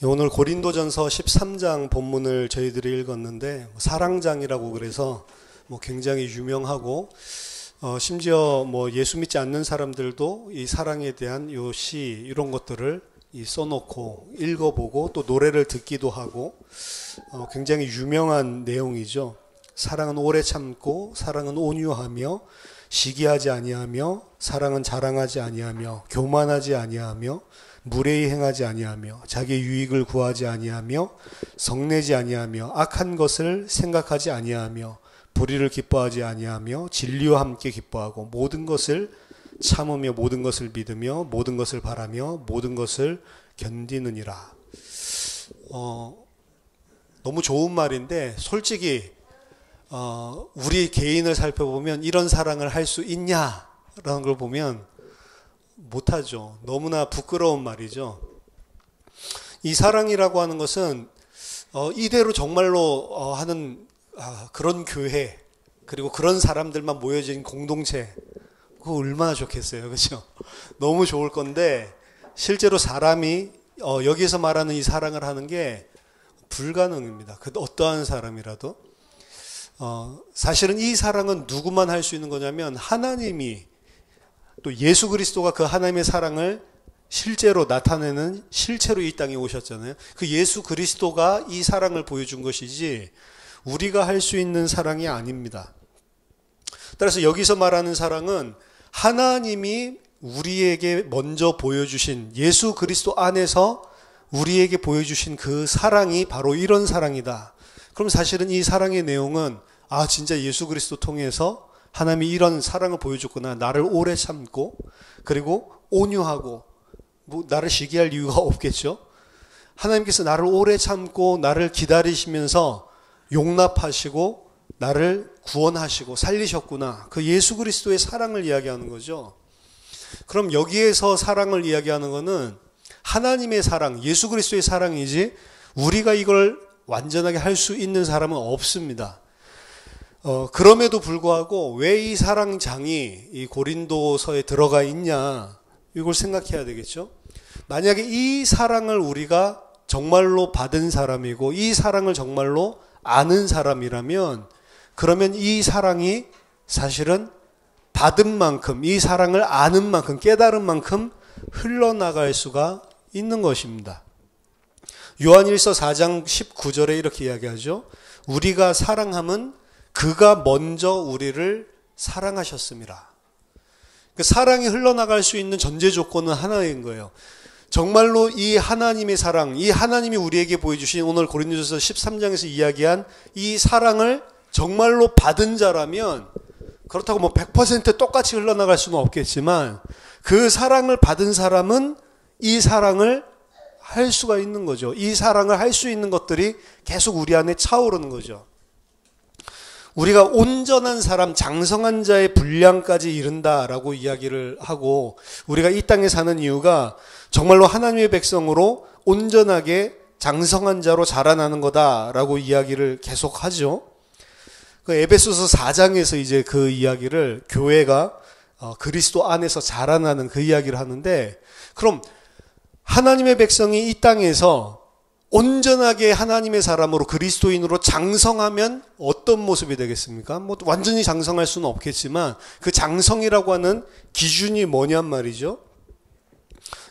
오늘 고린도전서 13장 본문을 저희들이 읽었는데 사랑장이라고 그래서 굉장히 유명하고 심지어 예수 믿지 않는 사람들도 이 사랑에 대한 요 시 이런 것들을 써놓고 읽어보고 또 노래를 듣기도 하고 굉장히 유명한 내용이죠. 사랑은 오래 참고 사랑은 온유하며 시기하지 아니하며 사랑은 자랑하지 아니하며 교만하지 아니하며 무례히 행하지 아니하며 자기 유익을 구하지 아니하며 성내지 아니하며 악한 것을 생각하지 아니하며 불의를 기뻐하지 아니하며 진리와 함께 기뻐하고 모든 것을 참으며 모든 것을 믿으며 모든 것을 바라며 모든 것을 견디느니라. 너무 좋은 말인데 솔직히 우리 개인을 살펴보면 이런 사랑을 할 수 있냐라는 걸 보면 못하죠. 너무나 부끄러운 말이죠. 이 사랑이라고 하는 것은 이대로 정말로 하는 그런 교회 그리고 그런 사람들만 모여진 공동체 그거 얼마나 좋겠어요. 그렇죠? 너무 좋을 건데 실제로 사람이 여기서 말하는 이 사랑을 하는 게 불가능입니다. 그 어떠한 사람이라도 사실은 이 사랑은 누구만 할 수 있는 거냐면 하나님이 또 예수 그리스도가 그 하나님의 사랑을 실제로 나타내는 실체로 이 땅에 오셨잖아요. 그 예수 그리스도가 이 사랑을 보여준 것이지 우리가 할 수 있는 사랑이 아닙니다. 따라서 여기서 말하는 사랑은 하나님이 우리에게 먼저 보여주신 예수 그리스도 안에서 우리에게 보여주신 그 사랑이 바로 이런 사랑이다. 그럼 사실은 이 사랑의 내용은 진짜 예수 그리스도 통해서 하나님이 이런 사랑을 보여줬구나. 나를 오래 참고 그리고 온유하고 나를 시기할 이유가 없겠죠. 하나님께서 나를 오래 참고 나를 기다리시면서 용납하시고 나를 구원하시고 살리셨구나. 그 예수 그리스도의 사랑을 이야기하는 거죠. 그럼 여기에서 사랑을 이야기하는 것은 하나님의 사랑, 예수 그리스도의 사랑이지 우리가 이걸 완전하게 할 수 있는 사람은 없습니다. 그럼에도 불구하고 왜 이 사랑장이 이 고린도서에 들어가 있냐 이걸 생각해야 되겠죠. 만약에 이 사랑을 우리가 정말로 받은 사람이고 이 사랑을 정말로 아는 사람이라면 그러면 이 사랑이 사실은 받은 만큼 이 사랑을 아는 만큼 깨달은 만큼 흘러나갈 수가 있는 것입니다. 요한일서 4장 19절에 이렇게 이야기하죠. 우리가 사랑함은 그가 먼저 우리를 사랑하셨습니다. 그 사랑이 흘러나갈 수 있는 전제 조건은 하나인 거예요. 정말로 이 하나님의 사랑, 이 하나님이 우리에게 보여주신 오늘 고린도전서 13장에서 이야기한 이 사랑을 정말로 받은 자라면 그렇다고 100% 똑같이 흘러나갈 수는 없겠지만 그 사랑을 받은 사람은 이 사랑을 할 수가 있는 거죠. 이 사랑을 할 수 있는 것들이 계속 우리 안에 차오르는 거죠. 우리가 온전한 사람, 장성한 자의 분량까지 이른다라고 이야기를 하고 우리가 이 땅에 사는 이유가 정말로 하나님의 백성으로 온전하게 장성한 자로 자라나는 거다라고 이야기를 계속 하죠. 그 에베소서 4장에서 이제 그 이야기를 교회가 그리스도 안에서 자라나는 그 이야기를 하는데 그럼 하나님의 백성이 이 땅에서 온전하게 하나님의 사람으로 그리스도인으로 장성하면 어떤 모습이 되겠습니까? 완전히 장성할 수는 없겠지만 그 장성이라고 하는 기준이 뭐냔 말이죠.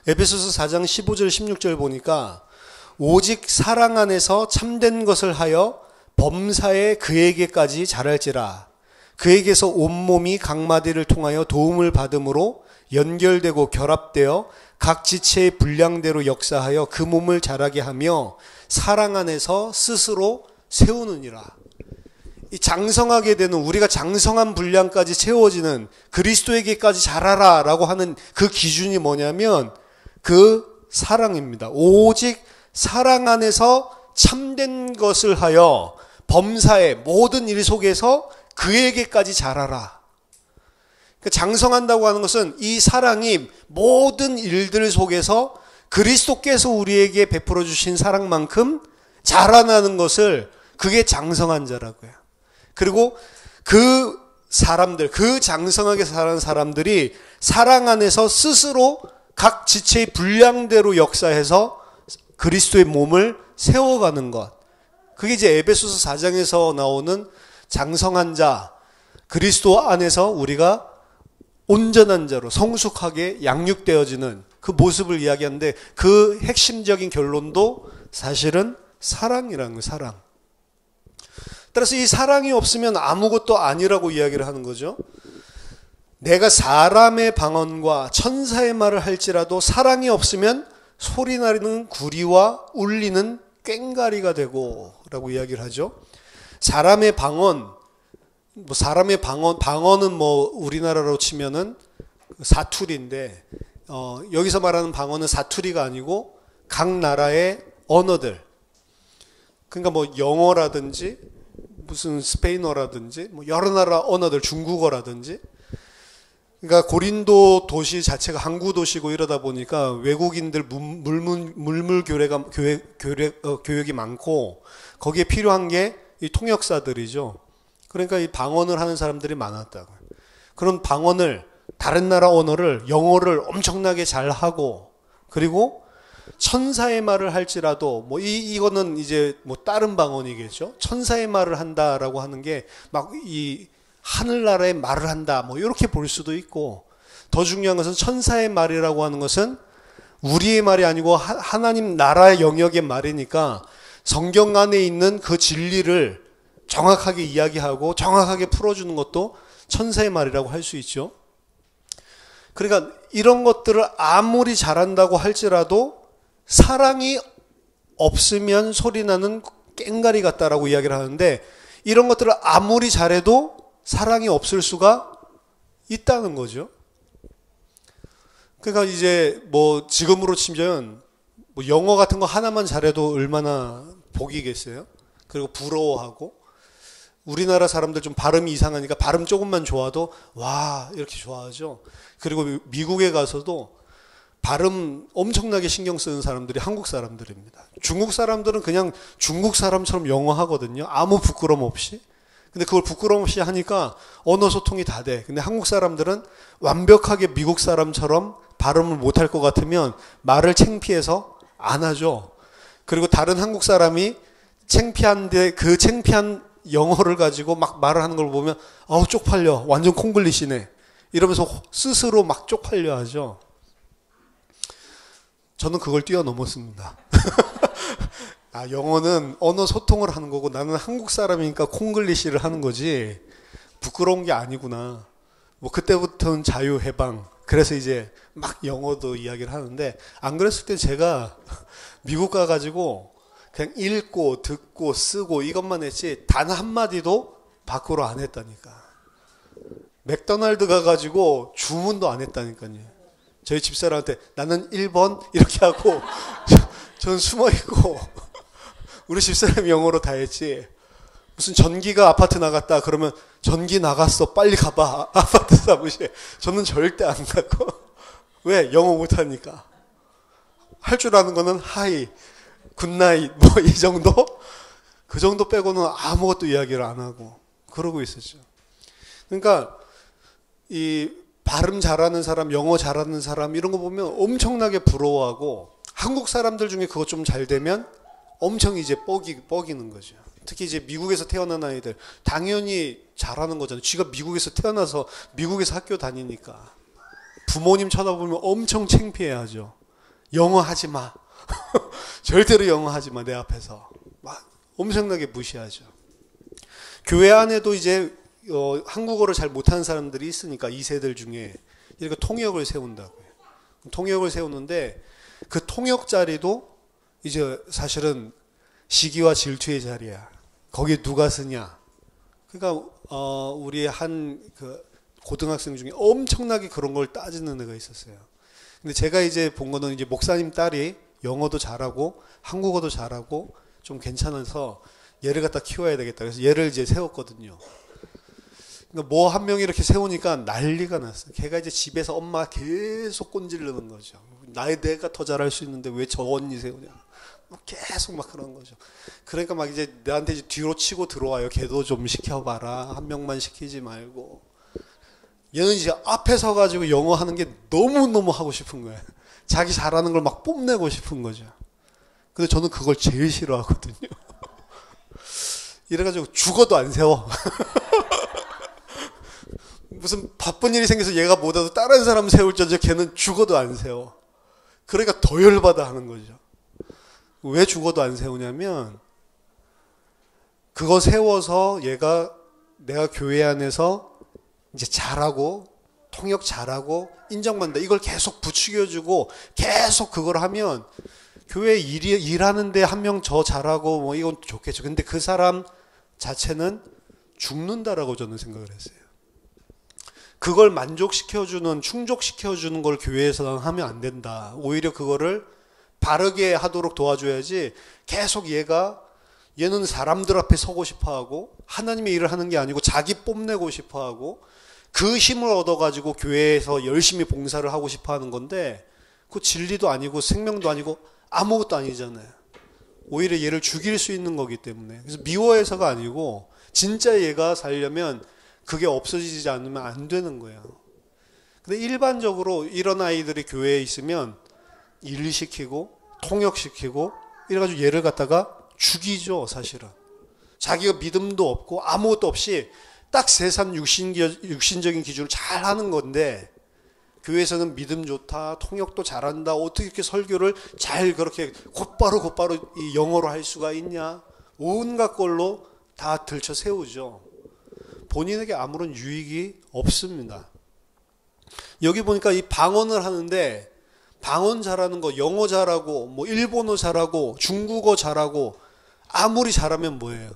에베소서 4장 15절 16절 보니까 오직 사랑 안에서 참된 것을 하여 범사에 그에게까지 자랄지라. 그에게서 온몸이 각 마디를 통하여 도움을 받음으로 연결되고 결합되어 각 지체의 분량대로 역사하여 그 몸을 자라게 하며 사랑 안에서 스스로 세우느니라. 이 장성하게 되는 우리가 장성한 분량까지 채워지는 그리스도에게까지 자라라 라고 하는 그 기준이 뭐냐면 그 사랑입니다. 오직 사랑 안에서 참된 것을 하여 범사의 모든 일 속에서 그에게까지 자라라. 장성한다고 하는 것은 이 사랑이 모든 일들 속에서 그리스도께서 우리에게 베풀어 주신 사랑만큼 자라나는 것을 그게 장성한 자라고요. 그리고 그 사람들, 그 장성하게 사는 사람들이 사랑 안에서 스스로 각 지체의 분량대로 역사해서 그리스도의 몸을 세워가는 것. 그게 이제 에베소서 4장에서 나오는 장성한 자, 그리스도 안에서 우리가 온전한 자로 성숙하게 양육되어지는 그 모습을 이야기하는데, 그 핵심적인 결론도 사실은 사랑이라는 거예요. 사랑. 따라서 이 사랑이 없으면 아무것도 아니라고 이야기를 하는 거죠. 내가 사람의 방언과 천사의 말을 할지라도 사랑이 없으면 소리나는 구리와 울리는 꽹가리가 되고 라고 이야기를 하죠. 사람의 방언, 방언은 우리나라로 치면은 사투리인데, 여기서 말하는 방언은 사투리가 아니고 각 나라의 언어들. 그러니까 영어라든지 무슨 스페인어라든지 여러 나라 언어들, 중국어라든지. 그러니까 고린도 도시 자체가 항구 도시고 이러다 보니까 외국인들 물물 교역이 많고, 거기에 필요한 게 이 통역사들이죠. 그러니까 이 방언을 하는 사람들이 많았다고. 그런 방언을, 다른 나라 언어를, 영어를 엄청나게 잘 하고, 그리고 천사의 말을 할지라도 이거는 이제 다른 방언이겠죠. 천사의 말을 한다라고 하는 게 막 이 하늘나라의 말을 한다 이렇게 볼 수도 있고, 더 중요한 것은 천사의 말이라고 하는 것은 우리의 말이 아니고 하나님 나라의 영역의 말이니까 성경 안에 있는 그 진리를 정확하게 이야기하고 정확하게 풀어주는 것도 천사의 말이라고 할 수 있죠. 그러니까 이런 것들을 아무리 잘한다고 할지라도 사랑이 없으면 소리나는 꽹가리 같다라고 이야기를 하는데, 이런 것들을 아무리 잘해도 사랑이 없을 수가 있다는 거죠. 그러니까 이제 지금으로 치면 영어 같은 거 하나만 잘해도 얼마나 복이겠어요. 그리고 부러워하고, 우리나라 사람들 좀 발음이 이상하니까 발음 조금만 좋아도 와 이렇게 좋아하죠. 그리고 미국에 가서도 발음 엄청나게 신경 쓰는 사람들이 한국 사람들입니다. 중국 사람들은 그냥 중국 사람처럼 영어 하거든요. 아무 부끄럼 없이. 근데 그걸 부끄럼 없이 하니까 언어 소통이 다 돼. 근데 한국 사람들은 완벽하게 미국 사람처럼 발음을 못할 것 같으면 말을 창피해서 안 하죠. 그리고 다른 한국 사람이 창피한데 그 창피한 영어를 가지고 막 말을 하는 걸 보면 아우 쪽팔려, 완전 콩글리시네 이러면서 스스로 막 쪽팔려 하죠. 저는 그걸 뛰어넘었습니다. 영어는 언어 소통을 하는 거고 나는 한국 사람이니까 콩글리시를 하는 거지 부끄러운 게 아니구나. 그때부터는 자유해방. 그래서 이제 막 영어도 이야기를 하는데, 안 그랬을 때 제가 미국 가가지고 그냥 읽고 듣고 쓰고 이것만 했지 단 한마디도 밖으로 안 했다니까. 맥도날드 가가지고 주문도 안 했다니까요. 저희 집사람한테 나는 1번 이렇게 하고 저는 숨어있고 우리 집사람이 영어로 다 했지. 무슨 전기가 아파트 나갔다 그러면 전기 나갔어 빨리 가봐 아파트 사무실에. 저는 절대 안 가고. 왜? 영어 못하니까. 할 줄 아는 거는 하이, 굿나잇 이 정도? 그 정도 빼고는 아무것도 이야기를 안 하고 그러고 있었죠. 그러니까 이 발음 잘하는 사람, 영어 잘하는 사람 이런 거 보면 엄청나게 부러워하고, 한국 사람들 중에 그거 좀 잘 되면 엄청 이제 뻐기는 거죠. 특히 이제 미국에서 태어난 아이들 당연히 잘하는 거잖아요. 쥐가 미국에서 태어나서 미국에서 학교 다니니까 부모님 쳐다보면 엄청 창피해하죠. 영어 하지 마. 절대로 영어 하지 마 내 앞에서. 막 엄청나게 무시하죠. 교회 안에도 이제 한국어를 잘 못하는 사람들이 있으니까 2세들 중에 이렇게 통역을 세운다고요. 통역을 세우는데 그 통역 자리도 이제 사실은 시기와 질투의 자리야. 거기에 누가 쓰냐. 그러니까 우리 한 고등학생 중에 엄청나게 그런 걸 따지는 애가 있었어요. 근데 제가 이제 본 거는 이제 목사님 딸이 영어도 잘하고 한국어도 잘하고 좀 괜찮아서 얘를 갖다 키워야 되겠다. 그래서 얘를 이제 세웠거든요. 그러니까 한 명이 이렇게 세우니까 난리가 났어요. 걔가 이제 집에서 엄마가 계속 꼰질르는 거죠. 내가 더 잘할 수 있는데 왜 저 언니 세우냐. 계속 막 그런 거죠. 그러니까 막 이제 나한테 이제 뒤로 치고 들어와요. 걔도 좀 시켜봐라. 한 명만 시키지 말고. 얘는 이제 앞에 서가지고 영어 하는 게 너무너무 하고 싶은 거예요. 자기 잘하는 걸 막 뽐내고 싶은 거죠. 근데 저는 그걸 제일 싫어하거든요. 이래가지고 죽어도 안 세워. 무슨 바쁜 일이 생겨서 얘가 못 와도 다른 사람 세울 적에 걔는 죽어도 안 세워. 그러니까 더 열받아 하는 거죠. 왜 죽어도 안 세우냐면 그거 세워서 내가 교회 안에서 이제 잘하고 통역 잘하고 인정받는다. 이걸 계속 부추겨주고 계속 그걸 하면 교회 일하는데 한 명 더 잘하고 뭐 이건 좋겠죠. 근데 그 사람 자체는 죽는다라고 저는 생각을 했어요. 그걸 만족시켜주는, 충족시켜주는 걸 교회에서 하면 안 된다. 오히려 그거를 바르게 하도록 도와줘야지 계속 얘는 사람들 앞에 서고 싶어 하고 하나님의 일을 하는 게 아니고 자기 뽐내고 싶어 하고 그 힘을 얻어가지고 교회에서 열심히 봉사를 하고 싶어 하는 건데 그 진리도 아니고 생명도 아니고 아무것도 아니잖아요. 오히려 얘를 죽일 수 있는 거기 때문에. 그래서 미워해서가 아니고 진짜 얘가 살려면 그게 없어지지 않으면 안 되는 거예요. 근데 일반적으로 이런 아이들이 교회에 있으면 일 시키고 통역시키고 이래가지고 얘를 갖다가 죽이죠, 사실은. 자기가 믿음도 없고 아무것도 없이 딱 세상 육신적인 기준을 잘 하는 건데 교회에서는 믿음 좋다, 통역도 잘한다, 어떻게 이렇게 설교를 잘 그렇게 곧바로 이 영어로 할 수가 있냐. 온갖 걸로 다 들쳐 세우죠. 본인에게 아무런 유익이 없습니다. 여기 보니까 이 방언을 하는데 방언 잘하는 거, 영어 잘하고, 뭐 일본어 잘하고, 중국어 잘하고, 아무리 잘하면 뭐예요?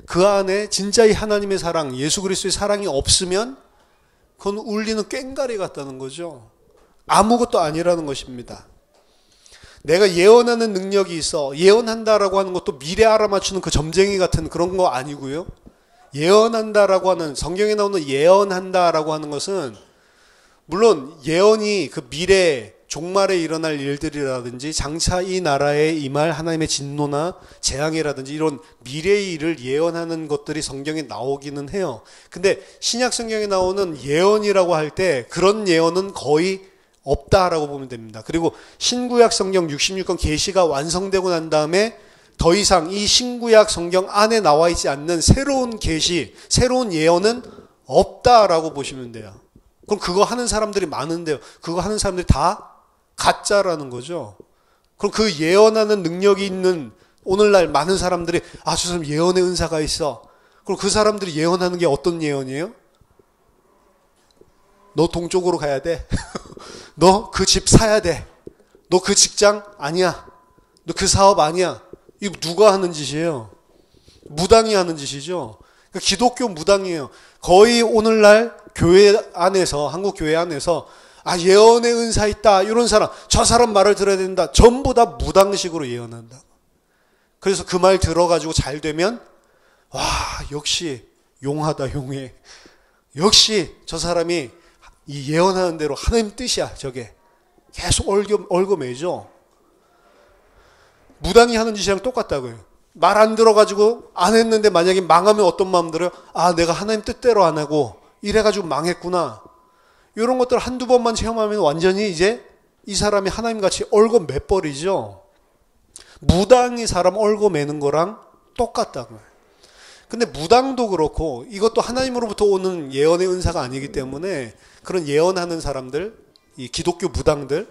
그 안에 진짜 이 하나님의 사랑, 예수 그리스도의 사랑이 없으면 그건 울리는 꽹가리 같다는 거죠. 아무것도 아니라는 것입니다. 내가 예언하는 능력이 있어. 예언한다라고 하는 것도 미래 알아맞추는 그 점쟁이 같은 그런 거 아니고요. 예언한다라고 하는, 성경에 나오는 예언한다라고 하는 것은 물론 예언이 그 미래 종말에 일어날 일들이라든지 장차 이 나라에 임할 하나님의 진노나 재앙이라든지 이런 미래의 일을 예언하는 것들이 성경에 나오기는 해요. 근데 신약 성경에 나오는 예언이라고 할 때 그런 예언은 거의 없다라고 보면 됩니다. 그리고 신구약 성경 66권 계시가 완성되고 난 다음에 더 이상 이 신구약 성경 안에 나와 있지 않는 새로운 계시, 새로운 예언은 없다라고 보시면 돼요. 그럼 그거 하는 사람들이 많은데요. 그거 하는 사람들이 다 가짜라는 거죠. 그럼 그 예언하는 능력이 있는 오늘날 많은 사람들이 저 사람 예언의 은사가 있어. 그럼 그 사람들이 예언하는 게 어떤 예언이에요? 너 동쪽으로 가야 돼. 너 그 집 사야 돼. 너 그 직장 아니야. 너 그 사업 아니야. 이거 누가 하는 짓이에요? 무당이 하는 짓이죠. 그러니까 기독교 무당이에요. 거의 오늘날 교회 안에서, 한국 교회 안에서 예언의 은사 있다 이런 사람, 저 사람 말을 들어야 된다, 전부 다 무당식으로 예언한다. 그래서 그 말 들어가지고 잘 되면 역시 용하다, 용해. 역시 저 사람이 이 예언하는 대로 하나님 뜻이야. 저게 계속 얽어매죠. 무당이 하는 짓이랑 똑같다고요. 말 안 들어가지고 안 했는데 만약에 망하면 어떤 마음 들어요? 내가 하나님 뜻대로 안 하고 이래가지고 망했구나. 이런 것들 한두 번만 체험하면 완전히 이제 이 사람이 하나님같이 얽어매버리죠. 무당이 사람 얽어매는 거랑 똑같다고요. 근데 무당도 그렇고 이것도 하나님으로부터 오는 예언의 은사가 아니기 때문에 그런 예언하는 사람들, 이 기독교 무당들,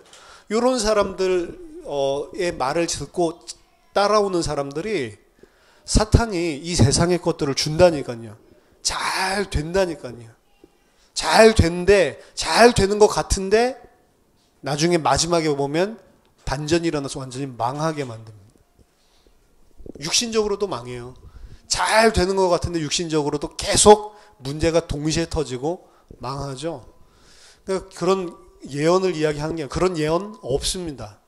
이런 사람들의 말을 듣고 따라오는 사람들이 사탄이 이 세상의 것들을 준다니까요. 잘 된다니까요. 잘 되는 것 같은데 나중에 마지막에 보면 반전이 일어나서 완전히 망하게 만듭니다. 육신적으로도 망해요. 잘 되는 것 같은데 육신적으로도 계속 문제가 동시에 터지고 망하죠. 그러니까 그런 예언을 이야기하는 게 그런 예언 없습니다.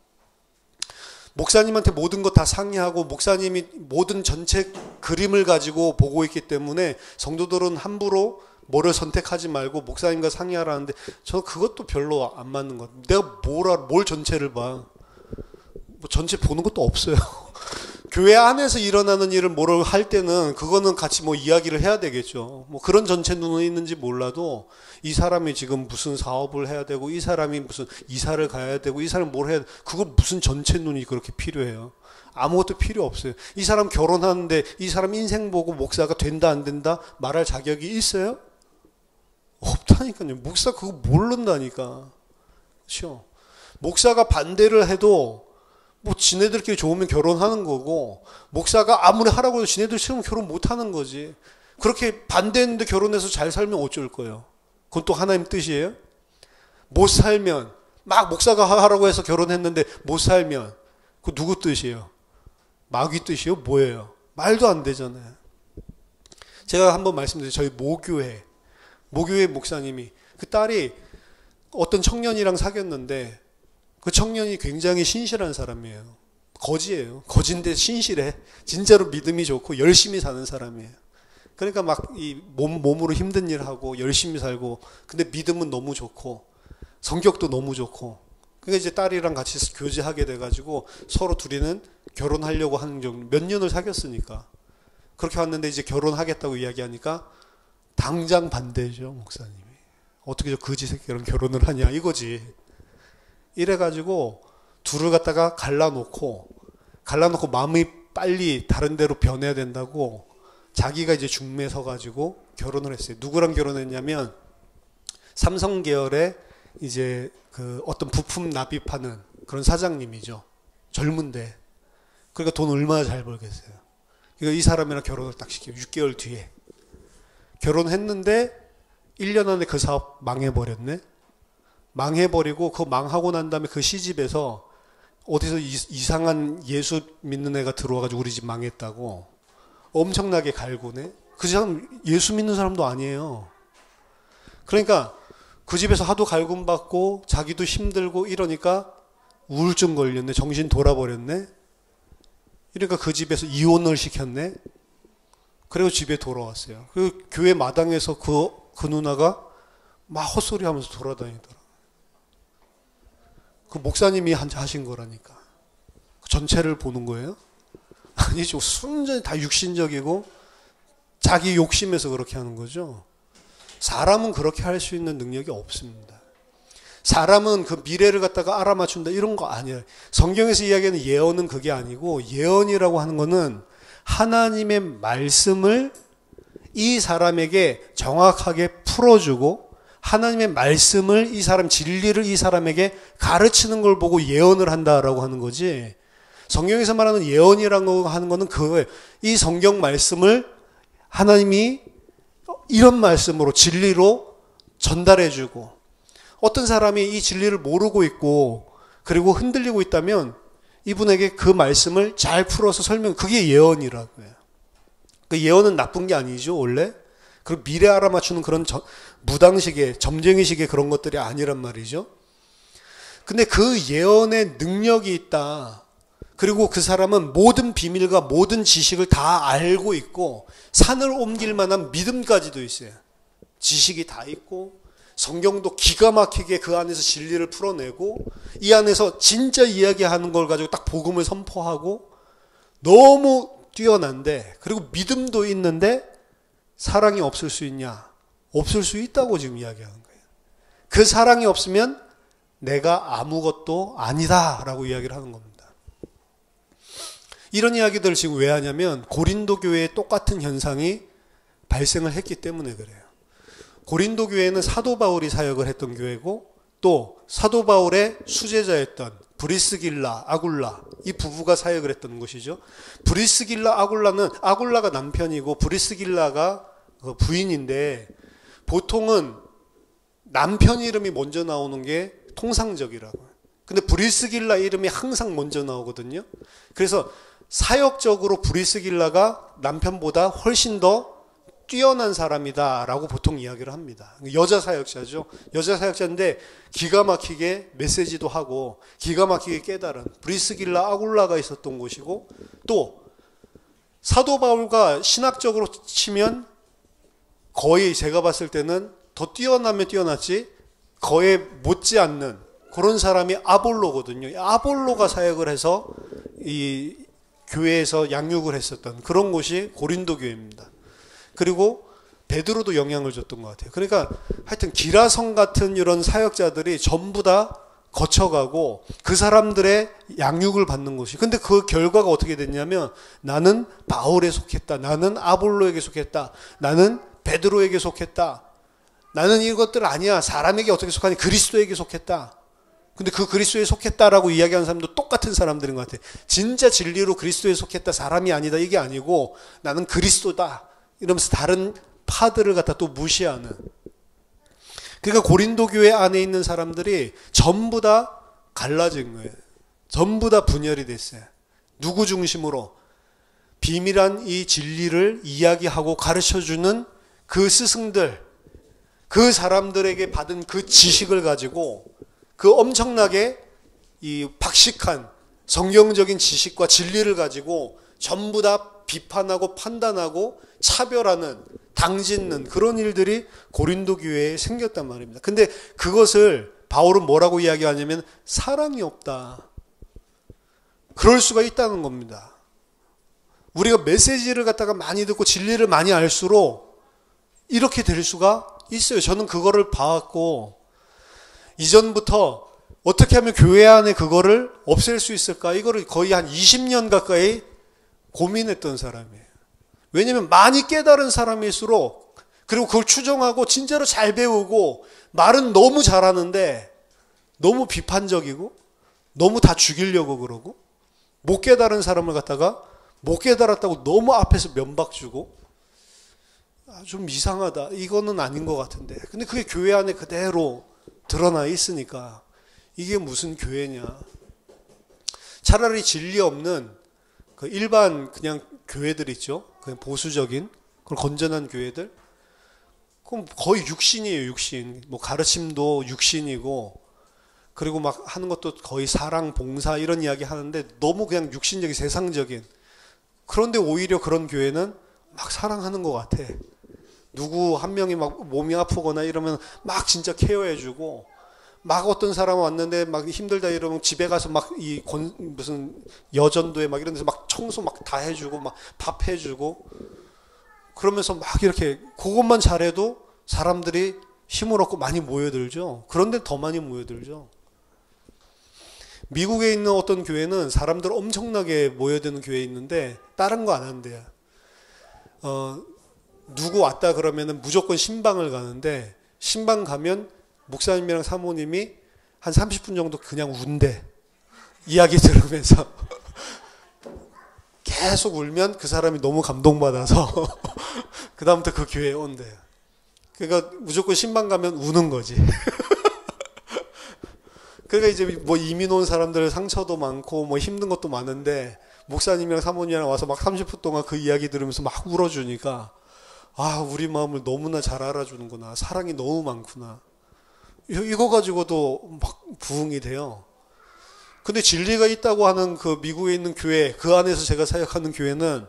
목사님한테 모든 거 다 상의하고 목사님이 모든 전체 그림을 가지고 보고 있기 때문에 성도들은 함부로 뭐를 선택하지 말고 목사님과 상의하라는데 저는 그것도 별로 안 맞는 것 같아요. 내가 뭘 전체를 봐. 뭐 전체 보는 것도 없어요. 교회 안에서 일어나는 일을 뭐를 할 때는 그거는 같이 뭐 이야기를 해야 되겠죠. 뭐 그런 전체 눈은 있는지 몰라도 이 사람이 지금 무슨 사업을 해야 되고 이 사람이 무슨 이사를 가야 되고 이 사람이 뭘 해야 돼. 그거 무슨 전체 눈이 그렇게 필요해요. 아무것도 필요 없어요. 이 사람 결혼하는데 이 사람 인생 보고 목사가 된다 안 된다 말할 자격이 있어요? 없다니까요. 목사 그거 모른다니까. 그렇죠? 목사가 반대를 해도 뭐 지네들끼리 좋으면 결혼하는 거고 목사가 아무리 하라고 해도 지네들 싫으면 결혼 못 하는 거지. 그렇게 반대했는데 결혼해서 잘 살면 어쩔 거예요? 그건 또 하나님 뜻이에요? 못 살면 막 목사가 하라고 해서 결혼했는데 못 살면 그 누구 뜻이에요? 마귀 뜻이요? 뭐예요? 말도 안 되잖아요. 제가 한번 말씀드려요. 저희 모교회 목사님이 그 딸이 어떤 청년이랑 사귀었는데 그 청년이 굉장히 신실한 사람이에요. 거지예요. 거지인데 신실해. 진짜로 믿음이 좋고 열심히 사는 사람이에요. 그러니까 막 이 몸으로 힘든 일 하고 열심히 살고 근데 믿음은 너무 좋고 성격도 너무 좋고 그러니까 이제 딸이랑 같이 교제하게 돼가지고 서로 둘이는 결혼하려고 하는 정도 몇 년을 사귀었으니까 그렇게 왔는데 이제 결혼하겠다고 이야기하니까 당장 반대죠 목사님이. 어떻게 저 거지 새끼랑 결혼을 하냐 이거지. 이래가지고 둘을 갖다가 갈라놓고 마음이 빨리 다른 데로 변해야 된다고 자기가 이제 중매에 서가지고 결혼을 했어요. 누구랑 결혼했냐면 삼성 계열의 이제 그 어떤 부품 납입하는 그런 사장님이죠. 젊은데. 그러니까 돈 얼마나 잘 벌겠어요. 그러니까 이 사람이랑 결혼을 딱 시켜요. 6개월 뒤에. 결혼했는데 1년 안에 그 사업 망해버렸네. 망해버리고 그 망하고 난 다음에 그 시집에서 어디서 이상한 예수 믿는 애가 들어와가지고 우리 집 망했다고 엄청나게 갈구네. 그 사람 예수 믿는 사람도 아니에요. 그러니까 그 집에서 하도 갈굼받고 자기도 힘들고 이러니까 우울증 걸렸네. 정신 돌아버렸네. 그러니까 그 집에서 이혼을 시켰네. 그리고 집에 돌아왔어요. 그 교회 마당에서 그 누나가 막 헛소리 하면서 돌아다니더라. 그 목사님이 하신 거라니까. 전체를 보는 거예요? 아니죠. 순전히 다 육신적이고 자기 욕심에서 그렇게 하는 거죠. 사람은 그렇게 할 수 있는 능력이 없습니다. 사람은 그 미래를 갖다가 알아맞춘다 이런 거 아니에요. 성경에서 이야기하는 예언은 그게 아니고 예언이라고 하는 거는 하나님의 말씀을 이 사람에게 정확하게 풀어주고 하나님의 말씀을 이 사람 진리를 이 사람에게 가르치는 걸 보고 예언을 한다라고 하는 거지. 성경에서 말하는 예언이라고 하는 거는 그거예요. 이 성경 말씀을 하나님이 이런 말씀으로 진리로 전달해주고 어떤 사람이 이 진리를 모르고 있고 그리고 흔들리고 있다면 이분에게 그 말씀을 잘 풀어서 설명, 그게 예언이라고 해요. 그 예언은 나쁜 게 아니죠, 원래. 그리고 미래 알아맞추는 그런 무당식의, 점쟁이식의 그런 것들이 아니란 말이죠. 근데 그 예언의 능력이 있다. 그리고 그 사람은 모든 비밀과 모든 지식을 다 알고 있고 산을 옮길 만한 믿음까지도 있어요. 지식이 다 있고 성경도 기가 막히게 그 안에서 진리를 풀어내고 이 안에서 진짜 이야기하는 걸 가지고 딱 복음을 선포하고 너무 뛰어난데 그리고 믿음도 있는데 사랑이 없을 수 있냐? 없을 수 있다고 지금 이야기하는 거예요. 그 사랑이 없으면 내가 아무것도 아니다 라고 이야기를 하는 겁니다. 이런 이야기들을 지금 왜 하냐면 고린도 교회에 똑같은 현상이 발생을 했기 때문에 그래요. 고린도 교회는 사도 바울이 사역을 했던 교회고 또 사도 바울의 수제자였던 브리스길라, 아굴라 이 부부가 사역을 했던 곳이죠. 브리스길라, 아굴라가 남편이고 브리스길라가 부인인데 보통은 남편 이름이 먼저 나오는 게 통상적이라고요. 근데 브리스길라 이름이 항상 먼저 나오거든요. 그래서 사역적으로 브리스길라가 남편보다 훨씬 더 뛰어난 사람이다라고 보통 이야기를 합니다. 여자 사역자죠. 여자 사역자인데 기가 막히게 메시지도 하고 기가 막히게 깨달은 브리스길라 아굴라가 있었던 곳이고 또 사도 바울과 신학적으로 치면 거의 제가 봤을 때는 더 뛰어나면 뛰어났지 거의 못지않는 그런 사람이 아볼로거든요. 아볼로가 사역을 해서 이 교회에서 양육을 했었던 그런 곳이 고린도 교회입니다. 그리고 베드로도 영향을 줬던 것 같아요. 그러니까 하여튼 기라성 같은 이런 사역자들이 전부 다 거쳐가고 그 사람들의 양육을 받는 것이. 근데 그 결과가 어떻게 됐냐면 나는 바울에 속했다. 나는 아볼로에게 속했다. 나는 베드로에게 속했다. 나는 이것들 아니야. 사람에게 어떻게 속하니? 그리스도에게 속했다. 근데 그 그리스도에 속했다라고 이야기하는 사람도 똑같은 사람들인 것 같아. 진짜 진리로 그리스도에 속했다. 사람이 아니다. 이게 아니고 나는 그리스도다. 이러면서 다른 파들을 갖다 또 무시하는. 그러니까 고린도 교회 안에 있는 사람들이 전부 다 갈라진 거예요. 전부 다 분열이 됐어요. 누구 중심으로? 비밀한 이 진리를 이야기하고 가르쳐주는 그 스승들, 그 사람들에게 받은 그 지식을 가지고 그 엄청나게 이 박식한 성경적인 지식과 진리를 가지고 전부 다 비판하고 판단하고 차별하는, 당짓는 그런 일들이 고린도 교회에 생겼단 말입니다. 근데 그것을 바울은 뭐라고 이야기하냐면 사랑이 없다. 그럴 수가 있다는 겁니다. 우리가 메시지를 갖다가 많이 듣고 진리를 많이 알수록 이렇게 될 수가 있어요. 저는 그거를 봐왔고 이전부터 어떻게 하면 교회 안에 그거를 없앨 수 있을까? 이거를 거의 한 20년 가까이 고민했던 사람이에요. 왜냐하면 많이 깨달은 사람일수록, 그리고 그걸 추종하고 진짜로 잘 배우고 말은 너무 잘하는데 너무 비판적이고 너무 다 죽이려고 그러고 못 깨달은 사람을 갖다가 못 깨달았다고 너무 앞에서 면박 주고 좀 이상하다. 이거는 아닌 것 같은데. 근데 그게 교회 안에 그대로 드러나 있으니까 이게 무슨 교회냐. 차라리 진리 없는 그 일반 그냥 교회들 있죠. 그냥 보수적인 그런 건전한 교회들. 그럼 거의 육신이에요. 육신. 뭐 가르침도 육신이고 그리고 막 하는 것도 거의 사랑, 봉사 이런 이야기 하는데 너무 그냥 육신적인 세상적인. 그런데 오히려 그런 교회는 막 사랑하는 것 같아. 누구 한 명이 막 몸이 아프거나 이러면 막 진짜 케어해주고 막 어떤 사람 왔는데 막 힘들다 이러면 집에 가서 막 이 무슨 여전도에 막 이런 데서 막 청소 막 다 해주고 막 밥 해주고 그러면서 막 이렇게 그것만 잘해도 사람들이 힘을 얻고 많이 모여들죠. 그런데 더 많이 모여들죠. 미국에 있는 어떤 교회는 사람들 엄청나게 모여드는 교회 있는데 다른 거 안 한대요. 누구 왔다 그러면은 무조건 신방을 가는데 신방 가면 목사님이랑 사모님이 한 30분 정도 그냥 운대. 이야기 들으면서 계속 울면 그 사람이 너무 감동받아서 그 다음부터 그 교회에 온대요. 그러니까 무조건 신방 가면 우는 거지. 그러니까 이제 뭐 이민 온 사람들 상처도 많고 뭐 힘든 것도 많은데 목사님이랑 사모님이랑 와서 막 30분 동안 그 이야기 들으면서 막 울어주니까 아, 우리 마음을 너무나 잘 알아주는구나. 사랑이 너무 많구나. 이거 가지고도 막 부흥이 돼요. 근데 진리가 있다고 하는 그 미국에 있는 교회, 그 안에서 제가 사역하는 교회는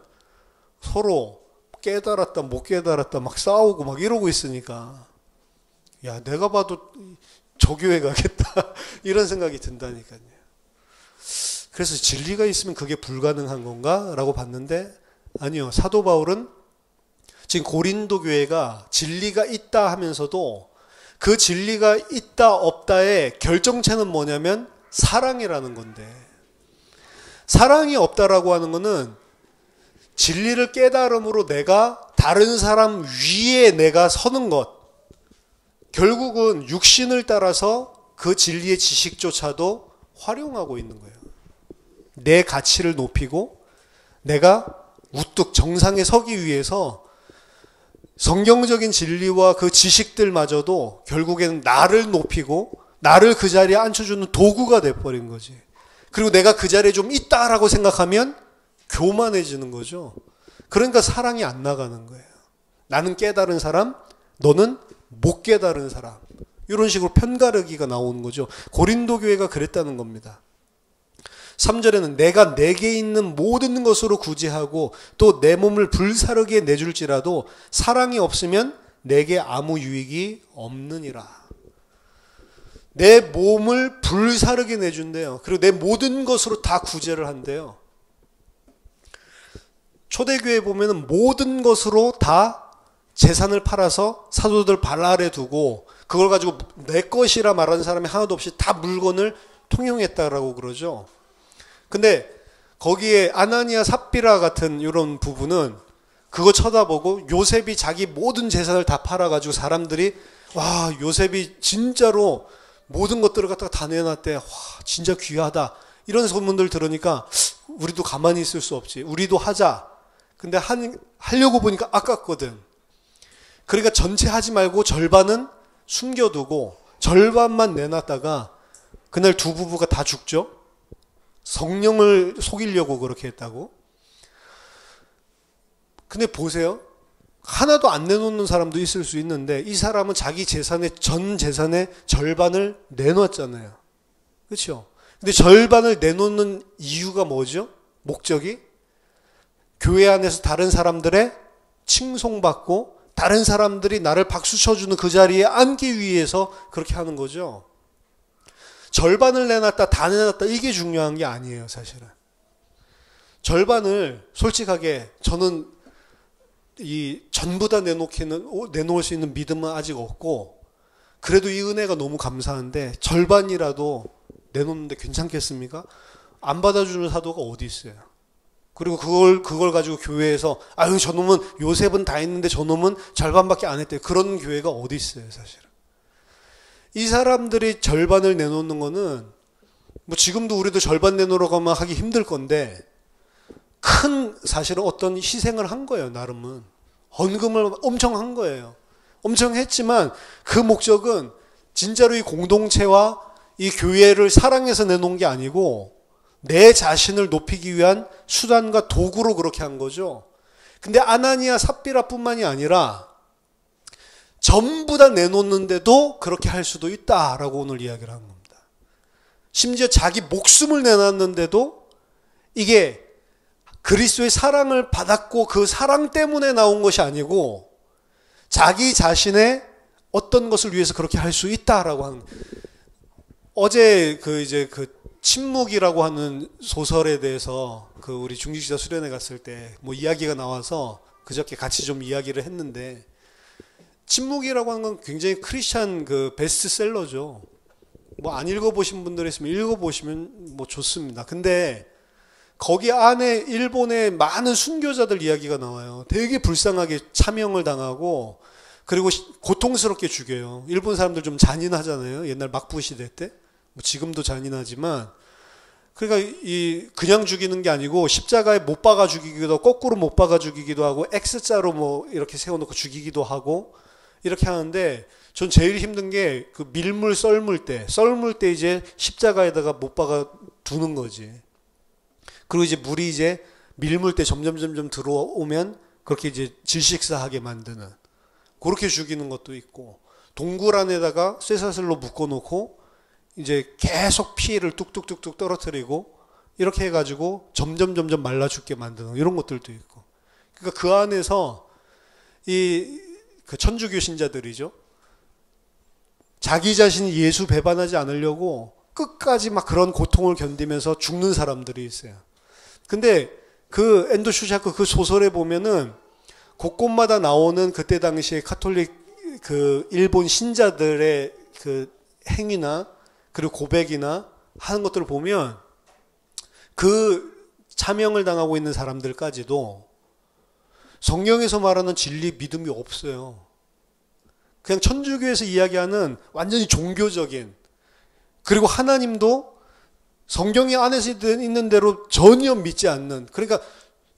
서로 깨달았다, 못 깨달았다, 막 싸우고 막 이러고 있으니까, 야, 내가 봐도 저 교회 가겠다. 이런 생각이 든다니까요. 그래서 진리가 있으면 그게 불가능한 건가? 라고 봤는데, 아니요. 사도 바울은 지금 고린도 교회가 진리가 있다 하면서도 그 진리가 있다 없다의 결정체는 뭐냐면 사랑이라는 건데, 사랑이 없다라고 하는 거는 진리를 깨달음으로 내가 다른 사람 위에 내가 서는 것, 결국은 육신을 따라서 그 진리의 지식조차도 활용하고 있는 거예요. 내 가치를 높이고 내가 우뚝 정상에 서기 위해서 성경적인 진리와 그 지식들마저도 결국에는 나를 높이고 나를 그 자리에 앉혀주는 도구가 돼버린 거지. 그리고 내가 그 자리에 좀 있다라고 생각하면 교만해지는 거죠. 그러니까 사랑이 안 나가는 거예요. 나는 깨달은 사람, 너는 못 깨달은 사람. 이런 식으로 편가르기가 나오는 거죠. 고린도 교회가 그랬다는 겁니다. 3절에는 내가 내게 있는 모든 것으로 구제하고 또 내 몸을 불사르게 내줄지라도 사랑이 없으면 내게 아무 유익이 없느니라. 내 몸을 불사르게 내준대요. 그리고 내 모든 것으로 다 구제를 한대요. 초대교회 보면은 모든 것으로 다 재산을 팔아서 사도들 발 아래 두고 그걸 가지고 내 것이라 말하는 사람이 하나도 없이 다 물건을 통용했다라고 그러죠. 근데 거기에 아나니아 삽비라 같은 이런 부분은 그거 쳐다보고 요셉이 자기 모든 재산을 다 팔아가지고 사람들이 와, 요셉이 진짜로 모든 것들을 갖다가 다 내놨대. 와, 진짜 귀하다. 이런 소문들 들으니까 우리도 가만히 있을 수 없지. 우리도 하자. 근데 하려고 보니까 아깝거든. 그러니까 전체 하지 말고 절반은 숨겨두고 절반만 내놨다가 그날 두 부부가 다 죽죠. 성령을 속이려고 그렇게 했다고. 근데 보세요. 하나도 안 내놓는 사람도 있을 수 있는데 이 사람은 자기 재산의 전 재산의 절반을 내놓았잖아요. 그렇죠? 근데 절반을 내놓는 이유가 뭐죠? 목적이? 교회 안에서 다른 사람들의 칭송받고 다른 사람들이 나를 박수 쳐주는 그 자리에 앉기 위해서 그렇게 하는 거죠. 절반을 내놨다 다 내놨다 이게 중요한 게 아니에요, 사실은. 절반을 솔직하게 저는 이 전부 다 내놓을 수 있는 믿음은 아직 없고 그래도 이 은혜가 너무 감사한데 절반이라도 내놓는데 괜찮겠습니까? 안 받아주는 사도가 어디 있어요? 그리고 그걸 가지고 교회에서 아유 저놈은 요셉은 다 했는데 저놈은 절반밖에 안 했대. 그런 교회가 어디 있어요, 사실은. 이 사람들이 절반을 내놓는 거는 뭐 지금도 우리도 절반 내놓으러 가면 하기 힘들 건데 큰 사실은 어떤 희생을 한 거예요. 나름은 헌금을 엄청 한 거예요. 엄청 했지만 그 목적은 진짜로 이 공동체와 이 교회를 사랑해서 내놓은 게 아니고 내 자신을 높이기 위한 수단과 도구로 그렇게 한 거죠. 근데 아나니아 삽비라뿐만이 아니라 전부 다 내놓는데도 그렇게 할 수도 있다라고 오늘 이야기를 한 겁니다. 심지어 자기 목숨을 내놨는데도 이게 그리스도의 사랑을 받았고 그 사랑 때문에 나온 것이 아니고 자기 자신의 어떤 것을 위해서 그렇게 할 수 있다라고 하는. 어제 그 침묵이라고 하는 소설에 대해서 그 우리 중직시사 수련회 갔을 때 뭐 이야기가 나와서 그저께 같이 좀 이야기를 했는데 침묵이라고 하는 건 굉장히 크리스찬 그 베스트셀러죠. 뭐 안 읽어보신 분들 있으면 읽어보시면 뭐 좋습니다. 근데 거기 안에 일본의 많은 순교자들 이야기가 나와요. 되게 불쌍하게 차명을 당하고 그리고 고통스럽게 죽여요. 일본 사람들 좀 잔인하잖아요. 옛날 막부 시대 때. 뭐 지금도 잔인하지만 그러니까 그냥 죽이는 게 아니고 십자가에 못 박아 죽이기도 하고 거꾸로 못 박아 죽이기도 하고 X자로 뭐 이렇게 세워놓고 죽이기도 하고 이렇게 하는데 전 제일 힘든 게 그 밀물 썰물 때 이제 십자가에다가 못 박아 두는 거지. 그리고 이제 물이 이제 밀물 때 점점 들어오면 그렇게 이제 질식사하게 만드는 그렇게 죽이는 것도 있고 동굴 안에다가 쇠사슬로 묶어놓고 이제 계속 피해를 뚝뚝뚝뚝 떨어뜨리고 이렇게 해가지고 점점 말라 죽게 만드는 이런 것들도 있고. 그러니까 그 안에서 그 천주교 신자들이죠. 자기 자신이 예수 배반하지 않으려고 끝까지 막 그런 고통을 견디면서 죽는 사람들이 있어요. 근데 그 엔도 슈샤크 그 소설에 보면은 곳곳마다 나오는 그때 당시에 카톨릭 그 일본 신자들의 그 행위나 그리고 고백이나 하는 것들을 보면 그 차명을 당하고 있는 사람들까지도 성경에서 말하는 진리 믿음이 없어요. 그냥 천주교에서 이야기하는 완전히 종교적인 그리고 하나님도 성경이 안에서 있는 대로 전혀 믿지 않는 그러니까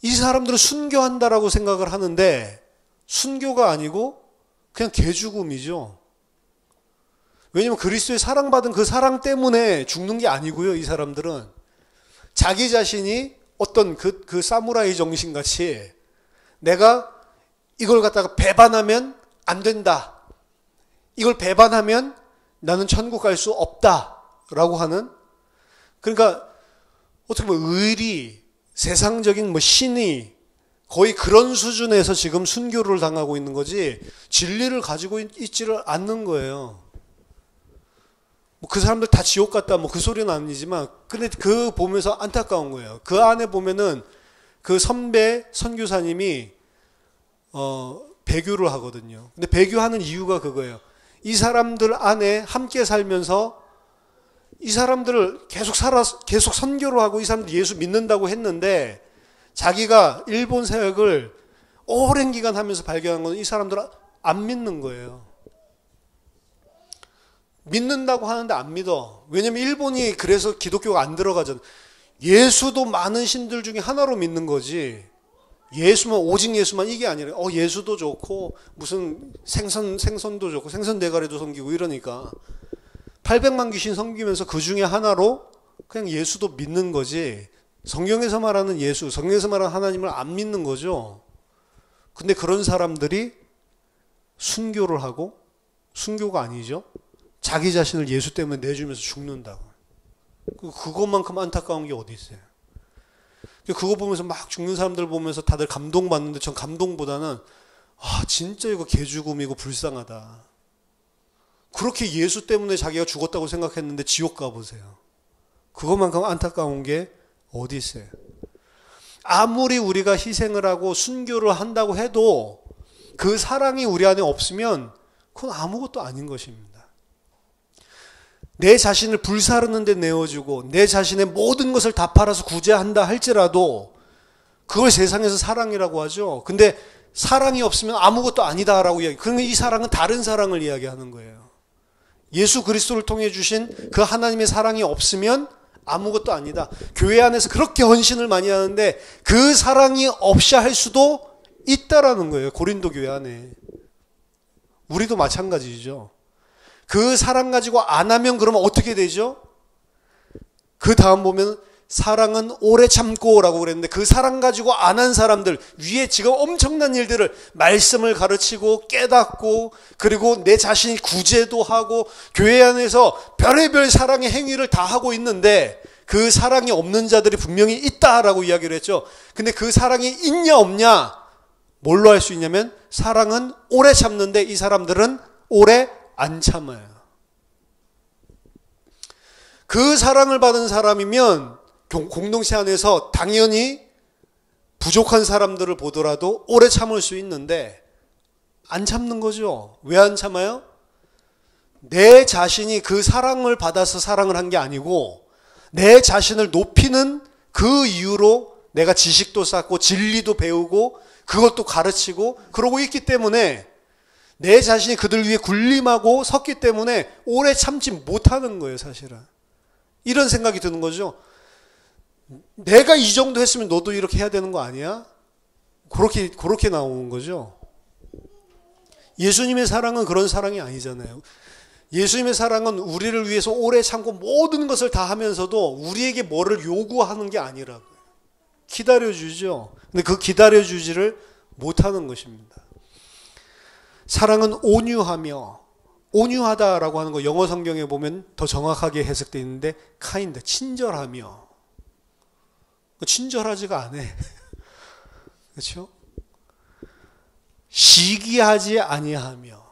이 사람들은 순교한다라고 생각을 하는데 순교가 아니고 그냥 개죽음이죠. 왜냐하면 그리스도의 사랑받은 그 사랑 때문에 죽는 게 아니고요. 이 사람들은 자기 자신이 어떤 그 사무라이 정신같이 내가 이걸 갖다가 배반하면 안 된다. 이걸 배반하면 나는 천국 갈 수 없다라고 하는 그러니까 어떻게 보면 의리, 세상적인 뭐 신이 거의 그런 수준에서 지금 순교를 당하고 있는 거지 진리를 가지고 있지를 않는 거예요. 뭐 그 사람들 다 지옥 갔다 뭐 그 소리는 아니지만 근데 그 보면서 안타까운 거예요. 그 안에 보면은 그 선배 선교사님이 배교를 하거든요. 근데 배교하는 이유가 그거예요. 이 사람들 안에 함께 살면서 이 사람들을 계속 선교를 하고 이 사람들 예수 믿는다고 했는데 자기가 일본 사역을 오랜 기간 하면서 발견한 건 이 사람들은 안 믿는 거예요. 믿는다고 하는데 안 믿어. 왜냐면 일본이 그래서 기독교가 안 들어가잖아. 예수도 많은 신들 중에 하나로 믿는 거지. 예수만, 오직 예수만 이게 아니라, 예수도 좋고, 무슨 생선도 좋고, 생선 대가리도 섬기고 이러니까. 800만 귀신 섬기면서 그 중에 하나로 그냥 예수도 믿는 거지. 성경에서 말하는 예수, 성경에서 말하는 하나님을 안 믿는 거죠. 근데 그런 사람들이 순교를 하고, 순교가 아니죠. 자기 자신을 예수 때문에 내주면서 죽는다고. 그것만큼 안타까운 게 어디 있어요. 그거 보면서 막 죽는 사람들 보면서 다들 감동받는데 전 감동보다는 진짜 이거 개죽음이고 불쌍하다. 그렇게 예수 때문에 자기가 죽었다고 생각했는데 지옥 가보세요. 그것만큼 안타까운 게 어디 있어요. 아무리 우리가 희생을 하고 순교를 한다고 해도 그 사랑이 우리 안에 없으면 그건 아무것도 아닌 것입니다. 내 자신을 불사르는 데 내어주고 내 자신의 모든 것을 다 팔아서 구제한다 할지라도 그걸 세상에서 사랑이라고 하죠. 근데 사랑이 없으면 아무것도 아니다라고 이야기. 그러면 이 사랑은 다른 사랑을 이야기하는 거예요. 예수 그리스도를 통해 주신 그 하나님의 사랑이 없으면 아무것도 아니다. 교회 안에서 그렇게 헌신을 많이 하는데 그 사랑이 없이 할 수도 있다라는 거예요. 고린도 교회 안에. 우리도 마찬가지죠. 그 사랑 가지고 안 하면 그러면 어떻게 되죠? 그 다음 보면 사랑은 오래 참고라고 그랬는데 그 사랑 가지고 안 한 사람들 위에 지금 엄청난 일들을 말씀을 가르치고 깨닫고 그리고 내 자신이 구제도 하고 교회 안에서 별의별 사랑의 행위를 다 하고 있는데 그 사랑이 없는 자들이 분명히 있다라고 이야기를 했죠. 근데 그 사랑이 있냐 없냐 뭘로 할 수 있냐면 사랑은 오래 참는데 이 사람들은 오래 안 참아요. 그 사랑을 받은 사람이면 공동체 안에서 당연히 부족한 사람들을 보더라도 오래 참을 수 있는데 안 참는 거죠. 왜 안 참아요? 내 자신이 그 사랑을 받아서 사랑을 한 게 아니고 내 자신을 높이는 그 이유로 내가 지식도 쌓고 진리도 배우고 그것도 가르치고 그러고 있기 때문에 내 자신이 그들 위해 군림하고 섰기 때문에 오래 참지 못하는 거예요, 사실은. 이런 생각이 드는 거죠. 내가 이 정도 했으면 너도 이렇게 해야 되는 거 아니야? 그렇게 나오는 거죠. 예수님의 사랑은 그런 사랑이 아니잖아요. 예수님의 사랑은 우리를 위해서 오래 참고 모든 것을 다 하면서도 우리에게 뭐를 요구하는 게 아니라고요. 기다려주죠. 근데 그 기다려주지를 못하는 것입니다. 사랑은 온유하며 온유하다라고 하는 거 영어 성경에 보면 더 정확하게 해석되어 있는데 kind, 친절하며 친절하지가 않아. 그렇죠? 시기하지 아니하며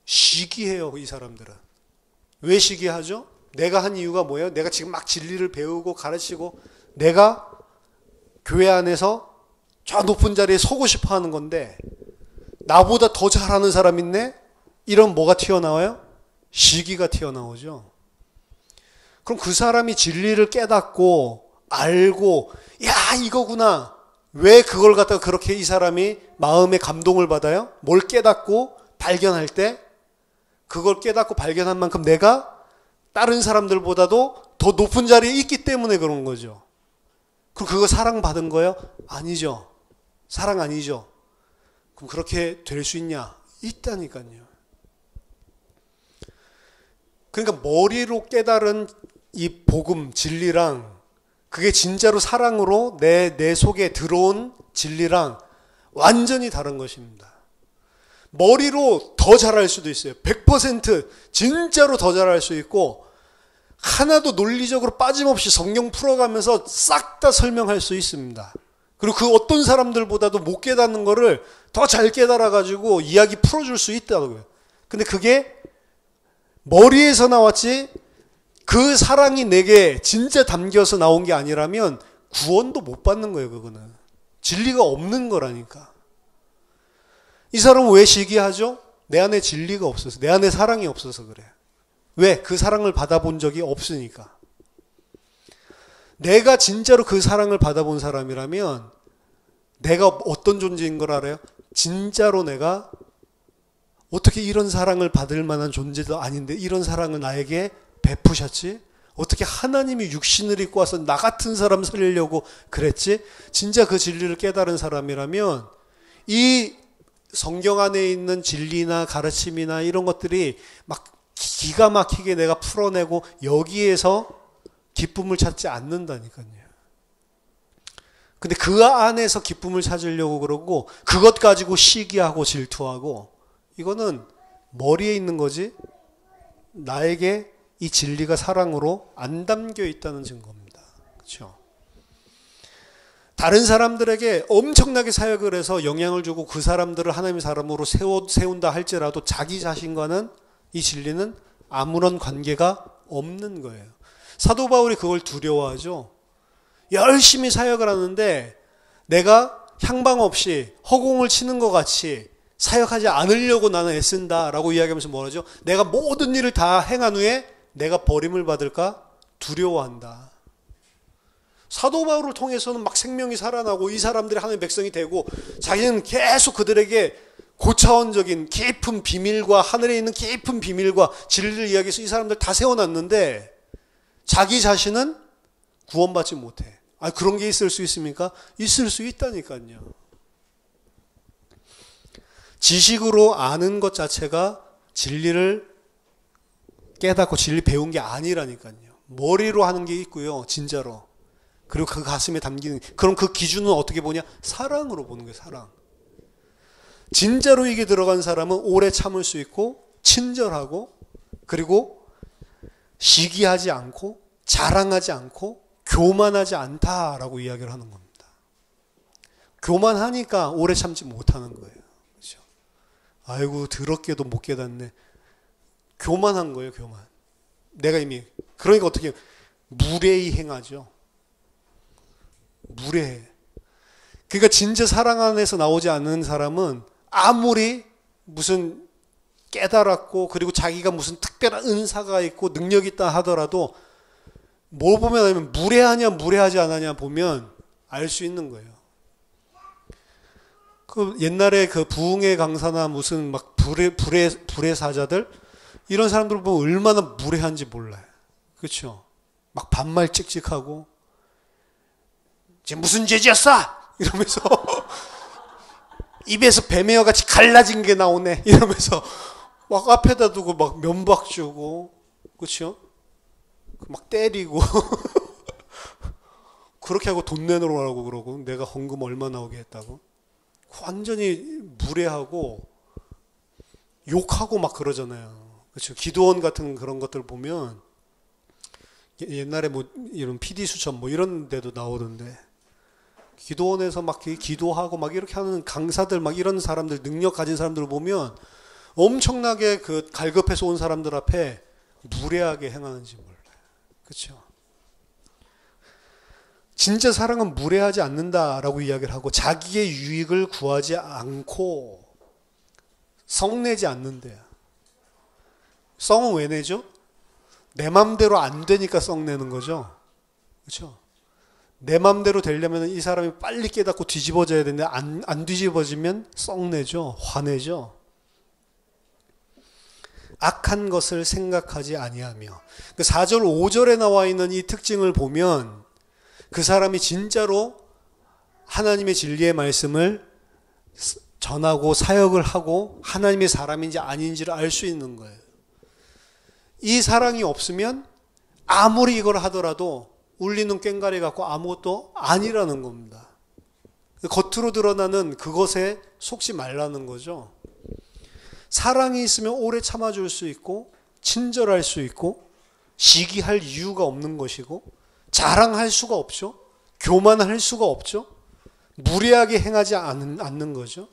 시기해요. 이 사람들은. 왜 시기하죠? 내가 한 이유가 뭐예요? 내가 지금 막 진리를 배우고 가르치고 내가 교회 안에서 저 높은 자리에 서고 싶어 하는 건데 나보다 더 잘하는 사람 있네? 이런 뭐가 튀어나와요? 시기가 튀어나오죠. 그럼 그 사람이 진리를 깨닫고 알고 야 이거구나. 왜 그걸 갖다가 그렇게 이 사람이 마음에 감동을 받아요? 뭘 깨닫고 발견할 때 그걸 깨닫고 발견한 만큼 내가 다른 사람들보다도 더 높은 자리에 있기 때문에 그런 거죠. 그럼 그거 사랑받은 거예요? 아니죠. 사랑 아니죠. 그럼 그렇게 될 수 있냐? 있다니까요. 그러니까 머리로 깨달은 이 복음, 진리랑 그게 진짜로 사랑으로 내 속에 들어온 진리랑 완전히 다른 것입니다. 머리로 더 잘할 수도 있어요. 100% 진짜로 더 잘할 수 있고 하나도 논리적으로 빠짐없이 성경 풀어가면서 싹 다 설명할 수 있습니다. 그리고 그 어떤 사람들보다도 못 깨닫는 거를 더 잘 깨달아가지고 이야기 풀어줄 수 있다고요. 근데 그게 머리에서 나왔지 그 사랑이 내게 진짜 담겨서 나온 게 아니라면 구원도 못 받는 거예요. 그거는 진리가 없는 거라니까. 이 사람은 왜 시기하죠? 내 안에 진리가 없어서, 내 안에 사랑이 없어서 그래. 왜? 그 사랑을 받아본 적이 없으니까. 내가 진짜로 그 사랑을 받아본 사람이라면 내가 어떤 존재인 걸 알아요? 진짜로 내가 어떻게 이런 사랑을 받을 만한 존재도 아닌데 이런 사랑을 나에게 베푸셨지? 어떻게 하나님이 육신을 입고 와서 나 같은 사람 살리려고 그랬지? 진짜 그 진리를 깨달은 사람이라면 이 성경 안에 있는 진리나 가르침이나 이런 것들이 막 기가 막히게 내가 풀어내고 여기에서 기쁨을 찾지 않는다니까요. 근데 그 안에서 기쁨을 찾으려고 그러고 그것 가지고 시기하고 질투하고 이거는 머리에 있는 거지 나에게 이 진리가 사랑으로 안 담겨 있다는 증거입니다. 그렇죠? 다른 사람들에게 엄청나게 사역을 해서 영향을 주고 그 사람들을 하나님의 사람으로 세운다 할지라도 자기 자신과는 이 진리는 아무런 관계가 없는 거예요. 사도 바울이 그걸 두려워하죠. 열심히 사역을 하는데 내가 향방 없이 허공을 치는 것 같이 사역하지 않으려고 나는 애쓴다라고 이야기하면서 뭐라죠? 내가 모든 일을 다 행한 후에 내가 버림을 받을까 두려워한다. 사도 바울을 통해서는 막 생명이 살아나고 이 사람들이 하나님의 백성이 되고 자기는 계속 그들에게 고차원적인 깊은 비밀과 하늘에 있는 깊은 비밀과 진리를 이야기해서 이 사람들 다 세워놨는데 자기 자신은 구원받지 못해. 아, 그런 게 있을 수 있습니까? 있을 수 있다니까요. 지식으로 아는 것 자체가 진리를 깨닫고 진리 배운 게 아니라니까요. 머리로 하는 게 있고요. 진짜로. 그리고 그 가슴에 담기는, 그럼 그 기준은 어떻게 보냐? 사랑으로 보는 거예요. 사랑. 진짜로 이게 들어간 사람은 오래 참을 수 있고 친절하고 그리고 시기하지 않고 자랑하지 않고 교만하지 않다라고 이야기를 하는 겁니다. 교만하니까 오래 참지 못하는 거예요. 그렇죠? 아이고 더럽게도 못 깨닫네. 교만한 거예요. 교만. 내가 이미 그러니까 어떻게 무례히 행하죠. 무례해. 그러니까 진짜 사랑 안에서 나오지 않는 사람은 아무리 무슨 깨달았고 그리고 자기가 무슨 특별한 은사가 있고 능력이 있다 하더라도 뭘 보면 아니면 무례하냐 무례하지 않느냐 보면 알 수 있는 거예요. 그 옛날에 그 부흥회 강사나 무슨 막 불의 사자들 이런 사람들 보면 얼마나 무례한지 몰라요. 그렇죠? 막 반말 찍찍하고 이제 무슨 죄지었어? 이러면서 입에서 뱀에어 같이 갈라진 게 나오네. 이러면서 막 앞에다 두고 막 면박 주고, 그렇죠? 막 때리고 그렇게 하고 돈 내놓으라고 그러고 내가 헌금 얼마 나오게 했다고 완전히 무례하고 욕하고 막 그러잖아요. 그렇죠? 기도원 같은 그런 것들 보면 옛날에 뭐 이런 PD 수첩 뭐 이런 데도 나오던데 기도원에서 막 기도하고 막 이렇게 하는 강사들 막 이런 사람들 능력 가진 사람들을 보면 엄청나게 그 갈급해서 온 사람들 앞에 무례하게 행하는지 몰라요. 그렇죠? 진짜 사랑은 무례하지 않는다라고 이야기를 하고 자기의 유익을 구하지 않고 성내지 않는데요. 성은 왜 내죠? 내 맘대로 안 되니까 성 내는 거죠. 그렇죠? 내 맘대로 되려면 이 사람이 빨리 깨닫고 뒤집어져야 되는데 안 뒤집어지면 성 내죠. 화내죠. 악한 것을 생각하지 아니하며. 그 4절 5절에 나와 있는 이 특징을 보면 그 사람이 진짜로 하나님의 진리의 말씀을 전하고 사역을 하고 하나님의 사람인지 아닌지를 알 수 있는 거예요. 이 사랑이 없으면 아무리 이걸 하더라도 울리는 꽹과리 같고 아무것도 아니라는 겁니다. 겉으로 드러나는 그것에 속지 말라는 거죠. 사랑이 있으면 오래 참아줄 수 있고 친절할 수 있고 시기할 이유가 없는 것이고 자랑할 수가 없죠. 교만할 수가 없죠. 무례하게 행하지 않는 거죠.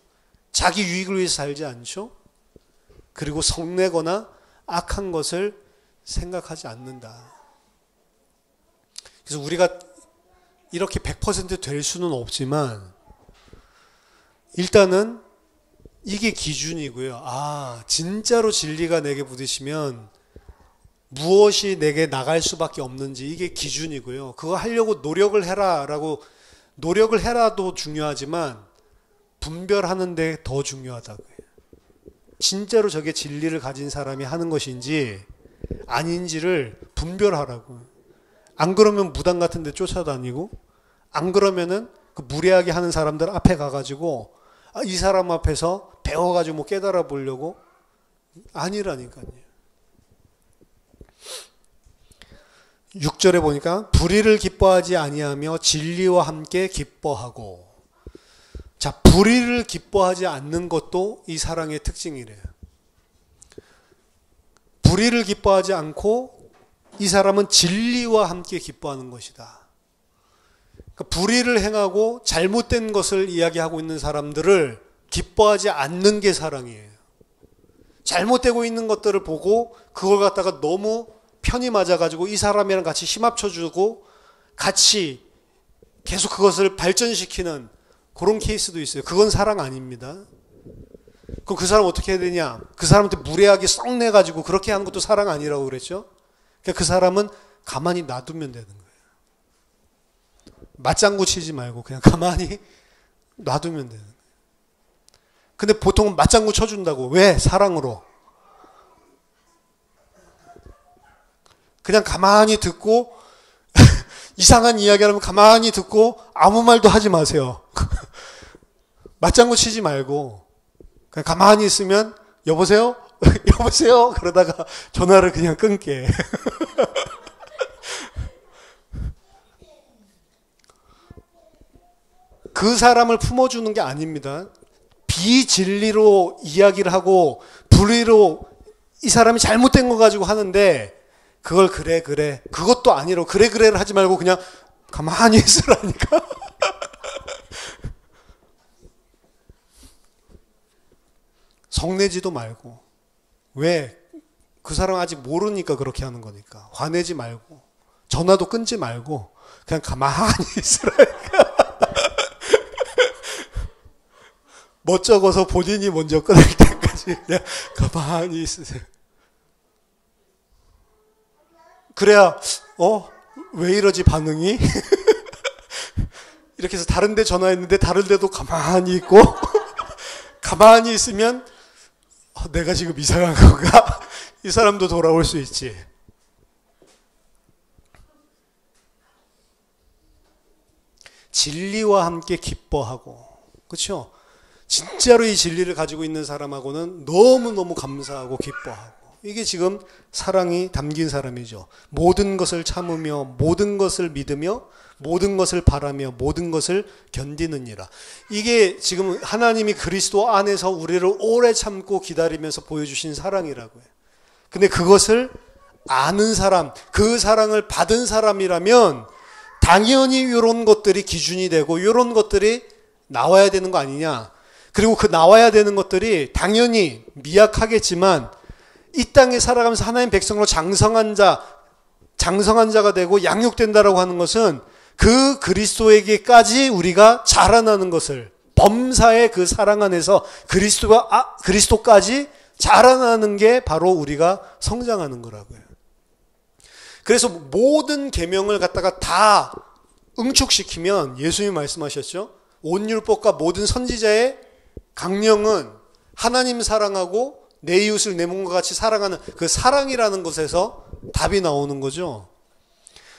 자기 유익을 위해서 살지 않죠. 그리고 성내거나 악한 것을 생각하지 않는다. 그래서 우리가 이렇게 100% 될 수는 없지만 일단은 이게 기준이고요. 아, 진짜로 진리가 내게 부딪히면 무엇이 내게 나갈 수밖에 없는지 이게 기준이고요. 그거 하려고 노력을 해라라고 노력을 해라도 중요하지만 분별하는데 더 중요하다고요. 진짜로 저게 진리를 가진 사람이 하는 것인지 아닌지를 분별하라고. 안 그러면 무당 같은 데 쫓아다니고 안 그러면은 그 무례하게 하는 사람들 앞에 가가지고 이 사람 앞에서 배워가지고 뭐 깨달아 보려고 아니라니까요. 6절에 보니까 불의를 기뻐하지 아니하며 진리와 함께 기뻐하고. 자, 불의를 기뻐하지 않는 것도 이 사랑의 특징이래요. 불의를 기뻐하지 않고 이 사람은 진리와 함께 기뻐하는 것이다. 그러니까 불의를 행하고 잘못된 것을 이야기하고 있는 사람들을 기뻐하지 않는 게 사랑이에요. 잘못되고 있는 것들을 보고 그걸 갖다가 너무 편이 맞아가지고 이 사람이랑 같이 힘 합쳐주고 같이 계속 그것을 발전시키는 그런 케이스도 있어요. 그건 사랑 아닙니다. 그럼 그 사람 어떻게 해야 되냐? 그 사람한테 무례하게 썩내가지고 그렇게 하는 것도 사랑 아니라고 그랬죠? 그러니까 그 사람은 가만히 놔두면 되는 거예요. 맞장구 치지 말고 그냥 가만히 놔두면 되는 거예요. 근데 보통은 맞장구 쳐준다고. 왜? 사랑으로. 그냥 가만히 듣고 이상한 이야기하면 가만히 듣고 아무 말도 하지 마세요. 맞장구 치지 말고 그냥 가만히 있으면 여보세요? 여보세요? 그러다가 전화를 그냥 끊게. 그 사람을 품어주는 게 아닙니다. 비진리로 이야기를 하고 불의로 이 사람이 잘못된 거 가지고 하는데 그걸 그래 그것도 아니라고 그래를 하지 말고 그냥 가만히 있으라니까. 성내지도 말고. 왜? 그 사람 아직 모르니까 그렇게 하는 거니까. 화내지 말고 전화도 끊지 말고 그냥 가만히 있으라니까. 멋쩍어서 본인이 먼저 끊을 때까지 그냥 가만히 있으세요. 그래야 왜 이러지 반응이? 이렇게 해서 다른 데 전화했는데 다른 데도 가만히 있고 가만히 있으면 내가 지금 이상한 건가? 이 사람도 돌아올 수 있지. 진리와 함께 기뻐하고. 그렇죠? 진짜로 이 진리를 가지고 있는 사람하고는 너무너무 감사하고 기뻐하고. 이게 지금 사랑이 담긴 사람이죠. 모든 것을 참으며 모든 것을 믿으며 모든 것을 바라며 모든 것을 견디느니라. 이게 지금 하나님이 그리스도 안에서 우리를 오래 참고 기다리면서 보여주신 사랑이라고요. 근데 그것을 아는 사람, 그 사랑을 받은 사람이라면 당연히 이런 것들이 기준이 되고 이런 것들이 나와야 되는 거 아니냐. 그리고 그 나와야 되는 것들이 당연히 미약하겠지만 이 땅에 살아가면서 하나님 백성으로 장성한 자가 되고 양육된다라고 하는 것은 그 그리스도에게까지 우리가 자라나는 것을 범사의 그 사랑 안에서 그리스도까지 자라나는 게 바로 우리가 성장하는 거라고요. 그래서 모든 계명을 갖다가 다 응축시키면 예수님이 말씀하셨죠. 온 율법과 모든 선지자의 강령은 하나님 사랑하고 내 이웃을 내 몸과 같이 사랑하는 그 사랑이라는 것에서 답이 나오는 거죠.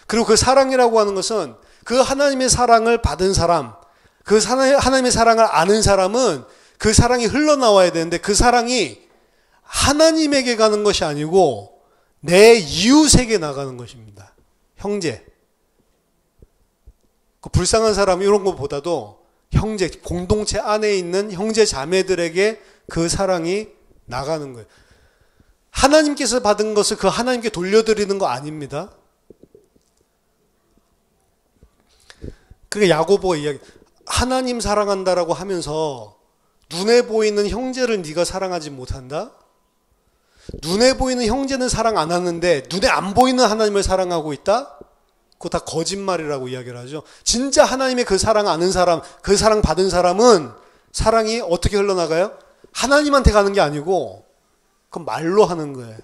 그리고 그 사랑이라고 하는 것은 그 하나님의 사랑을 받은 사람, 그 하나님의 사랑을 아는 사람은 그 사랑이 흘러나와야 되는데 그 사랑이 하나님에게 가는 것이 아니고 내 이웃에게 나가는 것입니다. 형제. 그 불쌍한 사람 이런 것보다도 형제, 공동체 안에 있는 형제 자매들에게 그 사랑이 나가는 거예요. 하나님께서 받은 것을 그 하나님께 돌려드리는 거 아닙니다. 그게 야고보가 이야기, 하나님 사랑한다라고 하면서 눈에 보이는 형제를 네가 사랑하지 못한다? 눈에 보이는 형제는 사랑 안 하는데 눈에 안 보이는 하나님을 사랑하고 있다? 그거 다 거짓말이라고 이야기를 하죠. 진짜 하나님의 그 사랑 아는 사람, 그 사랑 받은 사람은 사랑이 어떻게 흘러나가요? 하나님한테 가는 게 아니고 그건 말로 하는 거예요.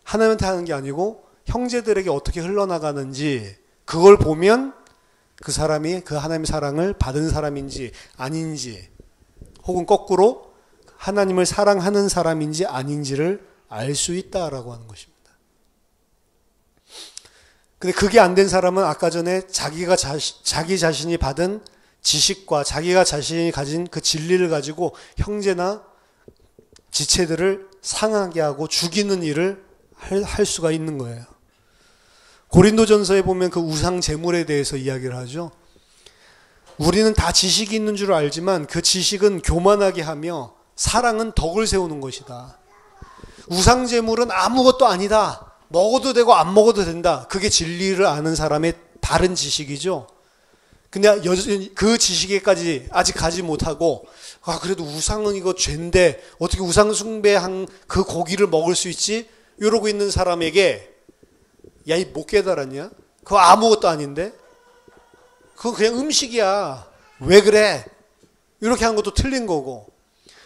하나님한테 하는 게 아니고 형제들에게 어떻게 흘러나가는지 그걸 보면 그 사람이 그 하나님의 사랑을 받은 사람인지 아닌지, 혹은 거꾸로 하나님을 사랑하는 사람인지 아닌지를 알 수 있다라고 하는 것입니다. 근데 그게 안 된 사람은 아까 전에 자기 자신이 받은 지식과 자기가 자신이 가진 그 진리를 가지고 형제나 지체들을 상하게 하고 죽이는 일을 할 수가 있는 거예요. 고린도전서에 보면 그 우상 제물에 대해서 이야기를 하죠. 우리는 다 지식이 있는 줄 알지만 그 지식은 교만하게 하며 사랑은 덕을 세우는 것이다. 우상 제물은 아무것도 아니다. 먹어도 되고 안 먹어도 된다. 그게 진리를 아는 사람의 바른 지식이죠. 근데 여전히 그 지식에까지 아직 가지 못하고, 그래도 우상은 이거 죄인데 어떻게 우상 숭배한 그 고기를 먹을 수 있지? 이러고 있는 사람에게, 야, 이 못 깨달았냐? 그거 아무것도 아닌데? 그거 그냥 음식이야. 왜 그래? 이렇게 하는 것도 틀린 거고,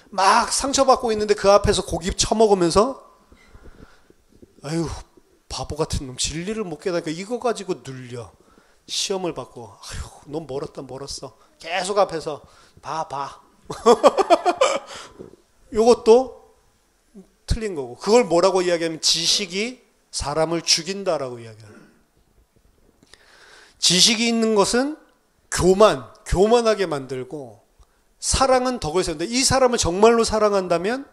막 상처받고 있는데 그 앞에서 고기 처먹으면서, 아유, 바보 같은 놈, 진리를 못 깨달으니까 이거 가지고 눌려. 시험을 받고, 아유, 넌 멀었어. 계속 앞에서 봐. 이것도 틀린 거고, 그걸 뭐라고 이야기하면 지식이 사람을 죽인다라고 이야기해요. 지식이 있는 것은 교만하게 만들고, 사랑은 덕을 세운다. 이 사람을 정말로 사랑한다면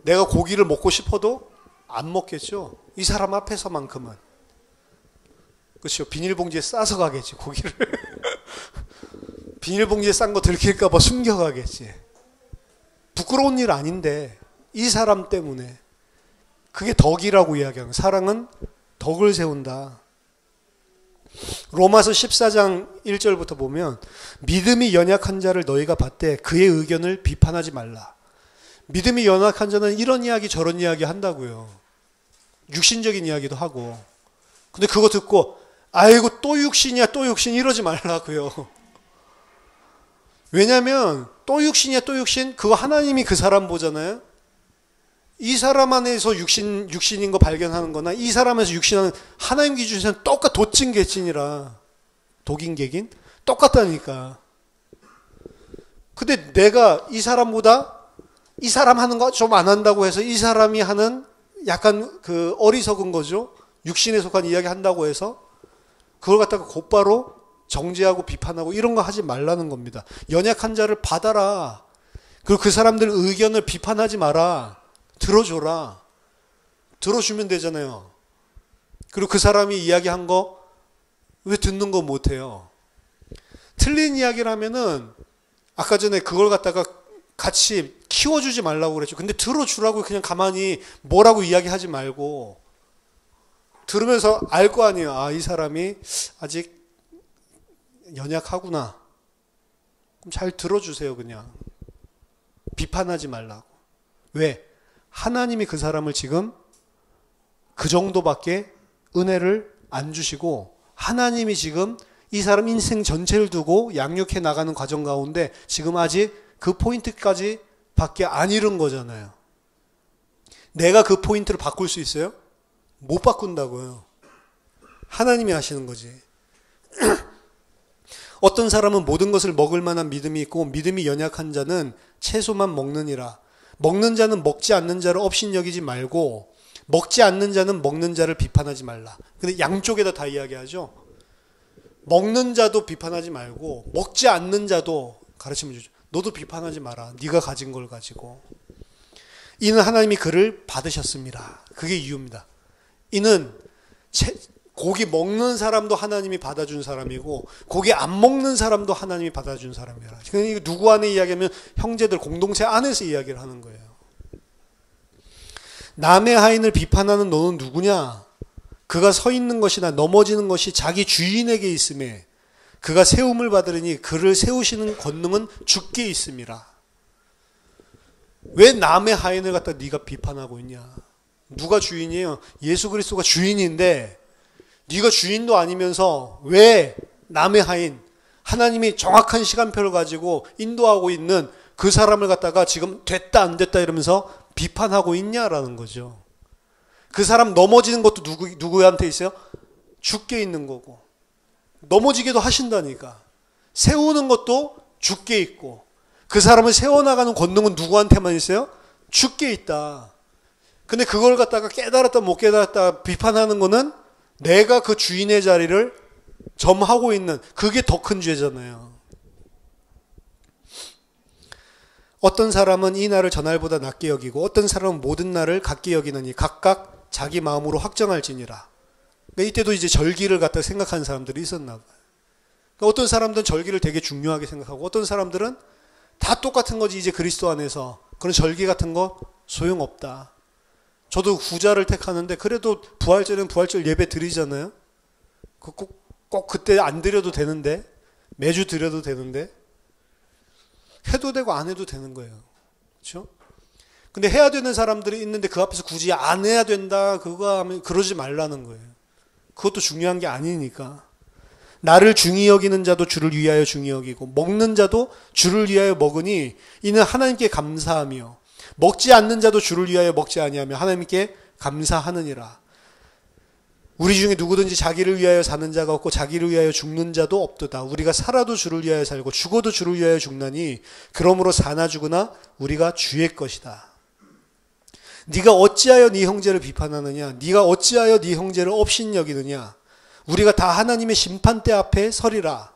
내가 고기를 먹고 싶어도 안 먹겠죠. 이 사람 앞에서만큼은. 그렇죠. 비닐봉지에 싸서 가겠지, 고기를. 비닐봉지에 싼 거 들킬까 봐 숨겨가겠지. 부끄러운 일 아닌데 이 사람 때문에. 그게 덕이라고 이야기하는, 사랑은 덕을 세운다. 로마서 14장 1절부터 보면, 믿음이 연약한 자를 너희가 받되 그의 의견을 비판하지 말라. 믿음이 연약한 자는 이런 이야기 저런 이야기 한다고요. 육신적인 이야기도 하고. 근데 그거 듣고 아이고 또 육신이야 또 육신 이러지 말라고요. 왜냐하면 또 육신이야 또 육신, 그거 하나님이 그 사람 보잖아요. 이 사람 안에서 육신인 거 발견하는 거나 이 사람에서 육신하는, 하나님 기준에서는 똑같, 도찐개찐이라, 독인개긴 똑같다니까. 근데 내가 이 사람보다 이 사람 하는 거 좀 안 한다고 해서 이 사람이 하는 약간 그 어리석은 거죠. 육신에 속한 이야기 한다고 해서 그걸 갖다가 곧바로 정죄하고 비판하고 이런 거 하지 말라는 겁니다. 연약한 자를 받아라. 그리고 그 사람들 의견을 비판하지 마라. 들어줘라. 들어주면 되잖아요. 그리고 그 사람이 이야기한 거 왜 듣는 거 못해요? 틀린 이야기를 하면은 아까 전에 그걸 갖다가 같이 키워주지 말라고 그랬죠. 근데 들어주라고 그냥 가만히 뭐라고 이야기하지 말고 들으면서 알 거 아니에요. 아, 이 사람이 아직 연약하구나. 그럼 잘 들어주세요. 그냥 비판하지 말라고. 왜? 하나님이 그 사람을 지금 그 정도밖에 은혜를 안 주시고, 하나님이 지금 이 사람 인생 전체를 두고 양육해 나가는 과정 가운데 지금 아직 그 포인트까지 밖에 안 이른 거잖아요. 내가 그 포인트를 바꿀 수 있어요? 못 바꾼다고요. 하나님이 하시는 거지. 어떤 사람은 모든 것을 먹을 만한 믿음이 있고 믿음이 연약한 자는 채소만 먹느니라. 먹는 자는 먹지 않는 자를 업신여기지 말고 먹지 않는 자는 먹는 자를 비판하지 말라. 근데 양쪽에다 다 이야기하죠. 먹는 자도 비판하지 말고 먹지 않는 자도 가르치면 주죠. 너도 비판하지 마라. 네가 가진 걸 가지고. 이는 하나님이 그를 받으셨습니다. 그게 이유입니다. 이는 고기 먹는 사람도 하나님이 받아준 사람이고 고기 안 먹는 사람도 하나님이 받아준 사람이라. 그러니까 누구 안에 이야기하면 형제들 공동체 안에서 이야기를 하는 거예요. 남의 하인을 비판하는 너는 누구냐? 그가 서 있는 것이나 넘어지는 것이 자기 주인에게 있음에 그가 세움을 받으리니 그를 세우시는 권능은 주께 있음이라. 왜 남의 하인을 갖다 네가 비판하고 있냐? 누가 주인이에요? 예수 그리스도가 주인인데 네가 주인도 아니면서 왜 남의 하인, 하나님이 정확한 시간표를 가지고 인도하고 있는 그 사람을 갖다가 지금 됐다 안 됐다 이러면서 비판하고 있냐라는 거죠. 그 사람 넘어지는 것도 누구한테 있어요? 주께 있는 거고, 넘어지기도 하신다니까. 세우는 것도 주께 있고, 그 사람을 세워나가는 권능은 누구한테만 있어요? 주께 있다. 근데 그걸 갖다가 깨달았다 못 깨달았다 비판하는 거는 내가 그 주인의 자리를 점하고 있는, 그게 더 큰 죄잖아요. 어떤 사람은 이 날을 저 날보다 낮게 여기고 어떤 사람은 모든 날을 같게 여기느니 각각 자기 마음으로 확정할지니라. 그러니까 이때도 이제 절기를 갖다 생각하는 사람들이 있었나 봐요. 그러니까 어떤 사람들은 절기를 되게 중요하게 생각하고 어떤 사람들은 다 똑같은 거지 이제 그리스도 안에서 그런 절기 같은 거 소용없다. 저도 후자를 택하는데 그래도 부활절은 부활절 예배 드리잖아요. 꼭 그때 안 드려도 되는데, 매주 드려도 되는데, 해도 되고 안 해도 되는 거예요. 그렇죠? 근데 해야 되는 사람들이 있는데 그 앞에서 굳이 안 해야 된다 그거 하면 그러지 말라는 거예요. 그것도 중요한 게 아니니까. 나를 중히 여기는 자도 주를 위하여 중히 여기고 먹는 자도 주를 위하여 먹으니 이는 하나님께 감사하며 먹지 않는 자도 주를 위하여 먹지 아니하며 하나님께 감사하느니라. 우리 중에 누구든지 자기를 위하여 사는 자가 없고 자기를 위하여 죽는 자도 없도다. 우리가 살아도 주를 위하여 살고 죽어도 주를 위하여 죽나니 그러므로 사나 죽으나 우리가 주의 것이다. 네가 어찌하여 네 형제를 비판하느냐? 네가 어찌하여 네 형제를 업신여기느냐? 우리가 다 하나님의 심판대 앞에 서리라.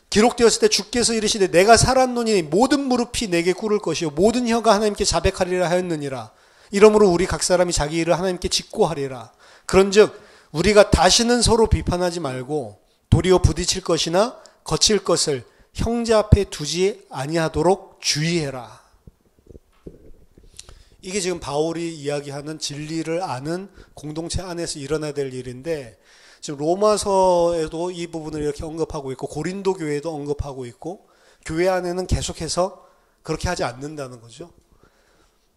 기록되었을 때 주께서 이르시되 내가 살았노니 모든 무릎이 내게 꿇을 것이요 모든 혀가 하나님께 자백하리라 하였느니라. 이러므로 우리 각 사람이 자기 일을 하나님께 직고하리라. 그런즉 우리가 다시는 서로 비판하지 말고 도리어 부딪힐 것이나 거칠 것을 형제 앞에 두지 아니하도록 주의해라. 이게 지금 바울이 이야기하는 진리를 아는 공동체 안에서 일어나야 될 일인데 지금 로마서에도 이 부분을 이렇게 언급하고 있고 고린도 교회도 언급하고 있고 교회 안에는 계속해서 그렇게 하지 않는다는 거죠.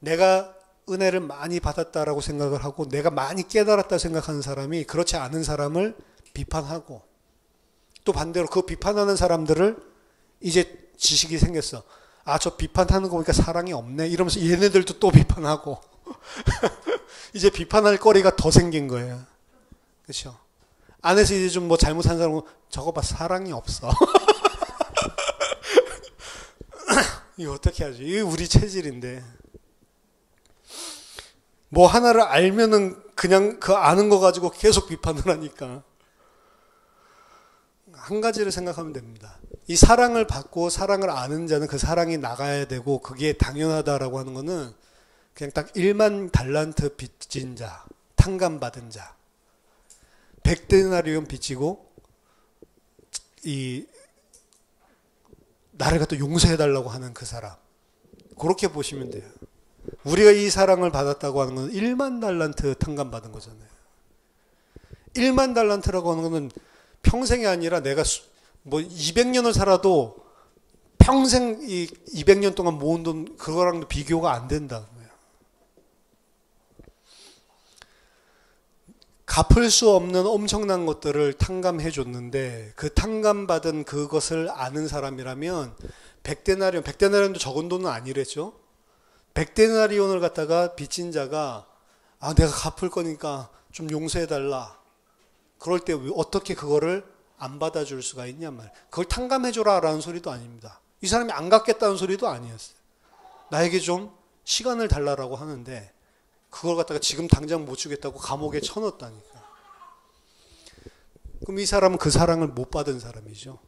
내가 은혜를 많이 받았다라고 생각을 하고 내가 많이 깨달았다 생각하는 사람이 그렇지 않은 사람을 비판하고 또 반대로 그 비판하는 사람들을 이제 지식이 생겼어. 아, 저 비판하는 거 보니까 사랑이 없네 이러면서 얘네들도 또 비판하고 이제 비판할 거리가 더 생긴 거예요. 그렇죠? 안에서 이제 좀 뭐 잘못한 사람은 저거 봐 사랑이 없어. 이거 어떻게 하지? 이게 우리 체질인데. 뭐 하나를 알면은 그냥 그 아는 거 가지고 계속 비판을 하니까. 한 가지를 생각하면 됩니다. 이 사랑을 받고 사랑을 아는 자는 그 사랑이 나가야 되고 그게 당연하다라고 하는 거는 그냥 딱 1만 달란트 빚진 자, 탕감받은 자, 100데나리온 빚지고 이 나를 갖다 용서해달라고 하는 그 사람. 그렇게 보시면 돼요. 우리가 이 사랑을 받았다고 하는 건 1만 달란트 탕감받은 거잖아요. 1만 달란트라고 하는 거는 평생이 아니라 내가 뭐 200년을 살아도 평생 이 200년 동안 모은 돈 그거랑도 비교가 안 된다는 거예요. 갚을 수 없는 엄청난 것들을 탕감해 줬는데 그 탕감받은 그것을 아는 사람이라면 100데나리온도 적은 돈은 아니랬죠. 100데나리온을 갖다가 빚진 자가 아 내가 갚을 거니까 좀 용서해 달라. 그럴 때 어떻게 그거를 안 받아줄 수가 있냔 말이에요. 그걸 탕감해줘라 라는 소리도 아닙니다. 이 사람이 안 갚겠다는 소리도 아니었어요. 나에게 좀 시간을 달라라고 하는데 그걸 갖다가 지금 당장 못 주겠다고 감옥에 쳐넣었다니까. 그럼 이 사람은 그 사랑을 못 받은 사람이죠.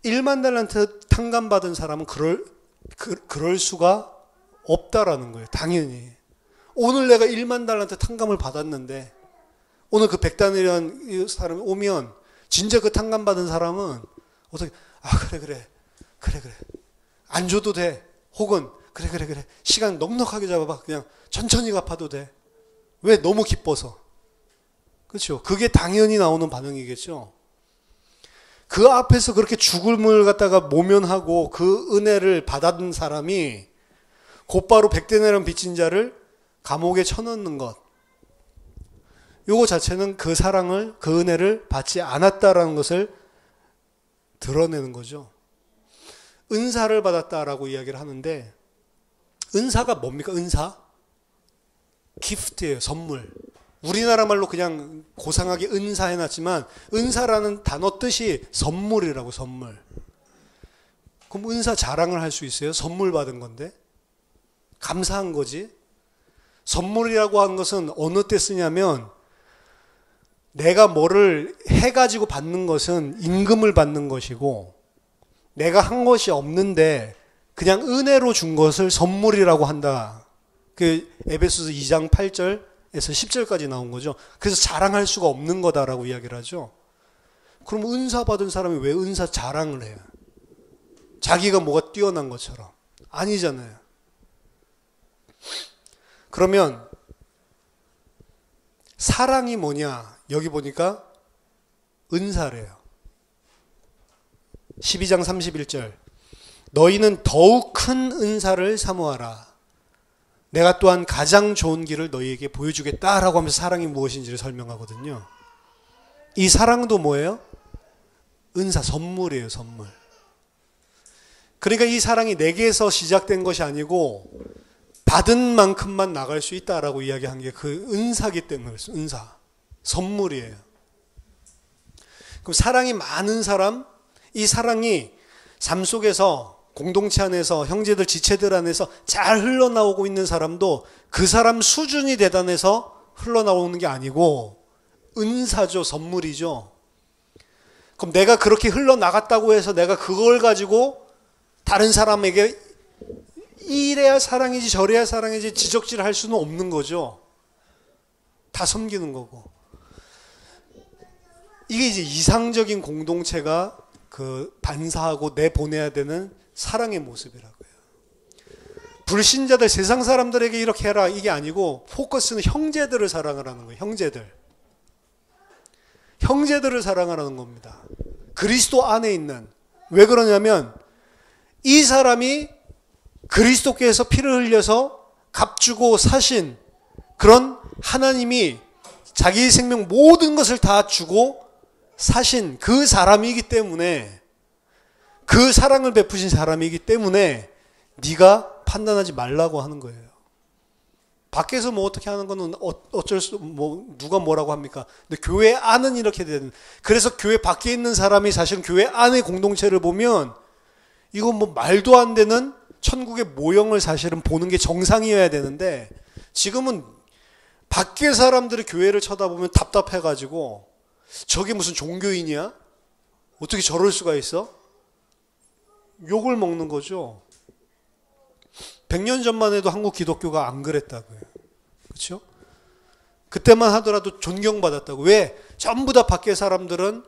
1만 달란트 탕감받은 사람은 그럴 수가 없다라는 거예요. 당연히. 오늘 내가 1만 달란트 탕감을 받았는데 오늘 그 100단이라는 사람이 오면 진짜 그 탕감받은 사람은 어떻게 아 그래 안 줘도 돼. 혹은 그래 시간 넉넉하게 잡아봐. 그냥 천천히 갚아도 돼. 왜? 너무 기뻐서. 그렇죠? 그게 당연히 나오는 반응이겠죠. 그 앞에서 그렇게 죽음을 갖다가 모면하고 그 은혜를 받았던 사람이 곧바로 100데나리온 빚진 자를 감옥에 쳐넣는 것. 요거 자체는 그 사랑을, 그 은혜를 받지 않았다라는 것을 드러내는 거죠. 은사를 받았다라고 이야기를 하는데, 은사가 뭡니까? 은사? 기프트예요. 선물. 우리나라 말로 그냥 고상하게 은사 해놨지만, 은사라는 단어 뜻이 선물이라고. 선물. 그럼 은사 자랑을 할 수 있어요? 선물 받은 건데 감사한 거지. 선물이라고 하는 것은 어느 때 쓰냐면, 내가 뭐를 해가지고 받는 것은 임금을 받는 것이고, 내가 한 것이 없는데 그냥 은혜로 준 것을 선물이라고 한다. 그 에베소서 2장 8절에서 10절까지 나온 거죠. 그래서 자랑할 수가 없는 거다라고 이야기를 하죠. 그럼 은사 받은 사람이 왜 은사 자랑을 해요? 자기가 뭐가 뛰어난 것처럼. 아니잖아요. 그러면 사랑이 뭐냐? 여기 보니까 은사래요. 12장 31절. 너희는 더욱 큰 은사를 사모하라. 내가 또한 가장 좋은 길을 너희에게 보여주겠다라고 하면서 사랑이 무엇인지를 설명하거든요. 이 사랑도 뭐예요? 은사, 선물이에요. 선물. 그러니까 이 사랑이 내게서 시작된 것이 아니고 받은 만큼만 나갈 수 있다라고 이야기한 게 그 은사기 때문에 그랬어요. 은사. 선물이에요. 그럼 사랑이 많은 사람, 이 사랑이 삶 속에서, 공동체 안에서, 형제들, 지체들 안에서 잘 흘러나오고 있는 사람도 그 사람 수준이 대단해서 흘러나오는 게 아니고 은사죠. 선물이죠. 그럼 내가 그렇게 흘러나갔다고 해서 내가 그걸 가지고 다른 사람에게 이래야 사랑이지 저래야 사랑이지 지적질을 할 수는 없는 거죠. 다 섬기는 거고. 이게 이제 이상적인 공동체가 그 반사하고 내보내야 되는 사랑의 모습이라고요. 불신자들, 세상 사람들에게 이렇게 해라 이게 아니고 포커스는 형제들을 사랑하라는 거예요. 형제들. 형제들을 사랑하라는 겁니다. 그리스도 안에 있는. 왜 그러냐면 이 사람이 그리스도께서 피를 흘려서 값주고 사신 그런 하나님이 자기의 생명 모든 것을 다 주고 사신 그 사람이기 때문에, 그 사랑을 베푸신 사람이기 때문에 네가 판단하지 말라고 하는 거예요. 밖에서 뭐 어떻게 하는 거는 어쩔 수, 누가 뭐라고 합니까? 근데 교회 안은 이렇게 되는. 그래서 교회 밖에 있는 사람이 사실은 교회 안의 공동체를 보면 이건 뭐 말도 안 되는 천국의 모형을 사실은 보는 게 정상이어야 되는데, 지금은 밖에 사람들이 교회를 쳐다보면 답답해가지고 저게 무슨 종교인이야? 어떻게 저럴 수가 있어? 욕을 먹는 거죠. 100년 전만 해도 한국 기독교가 안 그랬다고요. 그렇죠? 그때만 하더라도 존경받았다고. 왜? 전부 다 밖에 사람들은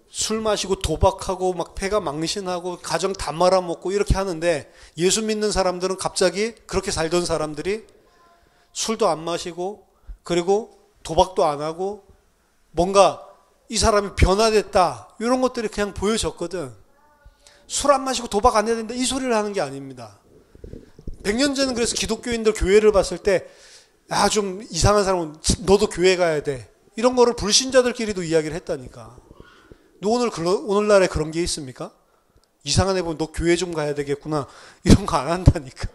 술 마시고 도박하고 막 패가 망신하고 가정 다 말아먹고 이렇게 하는데, 예수 믿는 사람들은 갑자기 그렇게 살던 사람들이 술도 안 마시고 그리고 도박도 안 하고 뭔가 이 사람이 변화됐다 이런 것들이 그냥 보여졌거든. 술 안 마시고 도박 안 해야 된다 이 소리를 하는 게 아닙니다. 100년 전은 그래서 기독교인들 교회를 봤을 때 좀 이상한 사람은 너도 교회 가야 돼 이런 거를 불신자들끼리도 이야기를 했다니까. 너 오늘날에 그런 게 있습니까? 이상한 애 보면 너 교회 좀 가야 되겠구나 이런 거 안 한다니까.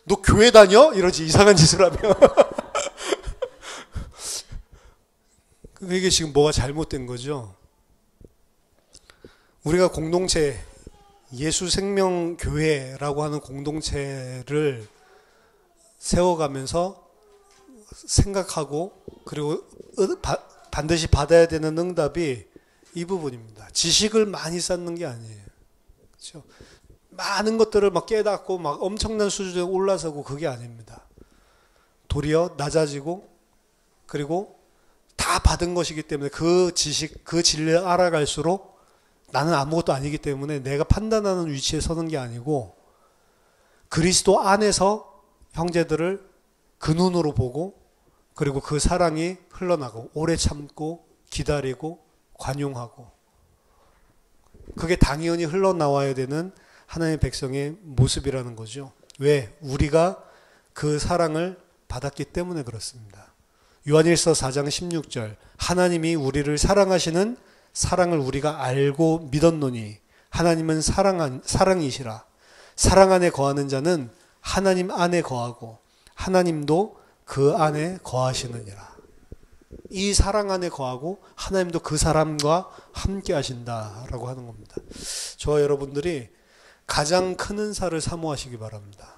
너 교회 다녀? 이러지, 이상한 짓을 하면. 이게 지금 뭐가 잘못된 거죠? 우리가 공동체, 예수생명교회라고 하는 공동체를 세워가면서 생각하고 그리고 반드시 받아야 되는 응답이 이 부분입니다. 지식을 많이 쌓는 게 아니에요. 그렇죠? 많은 것들을 막 깨닫고 막 엄청난 수준에 올라서고 그게 아닙니다. 도리어 낮아지고 그리고 다 받은 것이기 때문에 그 지식, 그 진리를 알아갈수록 나는 아무것도 아니기 때문에 내가 판단하는 위치에 서는 게 아니고 그리스도 안에서 형제들을 그 눈으로 보고 그리고 그 사랑이 흘러나가고 오래 참고 기다리고 관용하고 그게 당연히 흘러나와야 되는 하나님의 백성의 모습이라는 거죠. 왜? 우리가 그 사랑을 받았기 때문에 그렇습니다. 요한일서 4장 16절 하나님이 우리를 사랑하시는 사랑을 우리가 알고 믿었노니 하나님은 사랑이시라. 사랑 안에 거하는 자는 하나님 안에 거하고 하나님도 그 안에 거하시느니라. 이 사랑 안에 거하고 하나님도 그 사람과 함께 하신다라고 하는 겁니다. 저와 여러분들이 가장 큰 은사를 사모하시기 바랍니다.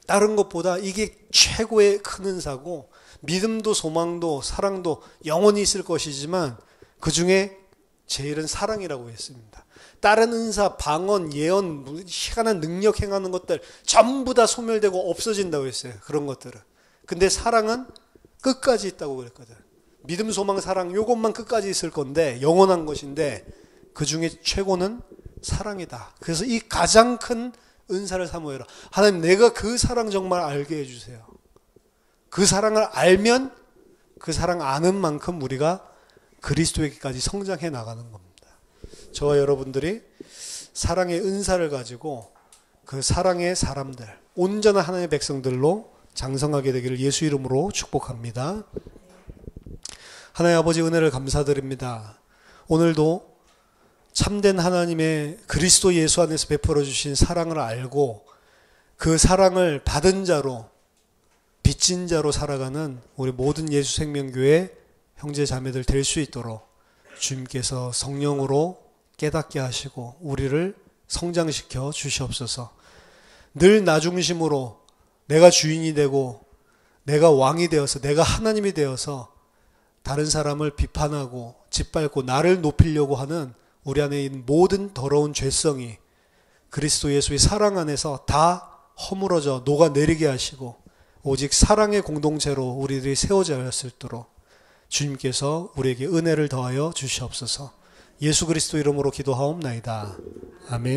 다른 것보다 이게 최고의 큰 은사고 믿음도 소망도 사랑도 영원히 있을 것이지만 그 중에 제일은 사랑이라고 했습니다. 다른 은사, 방언, 예언, 희한한 능력 행하는 것들 전부 다 소멸되고 없어진다고 했어요. 그런 것들은. 근데 사랑은 끝까지 있다고 그랬거든. 믿음, 소망, 사랑 요것만 끝까지 있을 건데 영원한 것인데 그 중에 최고는 사랑이다. 그래서 이 가장 큰 은사를 사모해라. 하나님 내가 그 사랑 정말 알게 해주세요. 그 사랑을 알면 그 사랑 아는 만큼 우리가 그리스도에게까지 성장해 나가는 겁니다. 저와 여러분들이 사랑의 은사를 가지고 그 사랑의 사람들, 온전한 하나님의 백성들로 장성하게 되기를 예수 이름으로 축복합니다. 하나님 아버지 은혜를 감사드립니다. 오늘도 참된 하나님의 그리스도 예수 안에서 베풀어 주신 사랑을 알고 그 사랑을 받은 자로 빚진 자로 살아가는 우리 모든 예수생명교회 형제 자매들 될 수 있도록 주님께서 성령으로 깨닫게 하시고 우리를 성장시켜 주시옵소서. 늘 나 중심으로 내가 주인이 되고 내가 왕이 되어서 내가 하나님이 되어서 다른 사람을 비판하고 짓밟고 나를 높이려고 하는 우리 안에 있는 모든 더러운 죄성이 그리스도 예수의 사랑 안에서 다 허물어져 녹아내리게 하시고 오직 사랑의 공동체로 우리들이 세워져야 할 수 있도록 주님께서 우리에게 은혜를 더하여 주시옵소서. 예수 그리스도 이름으로 기도하옵나이다. 아멘.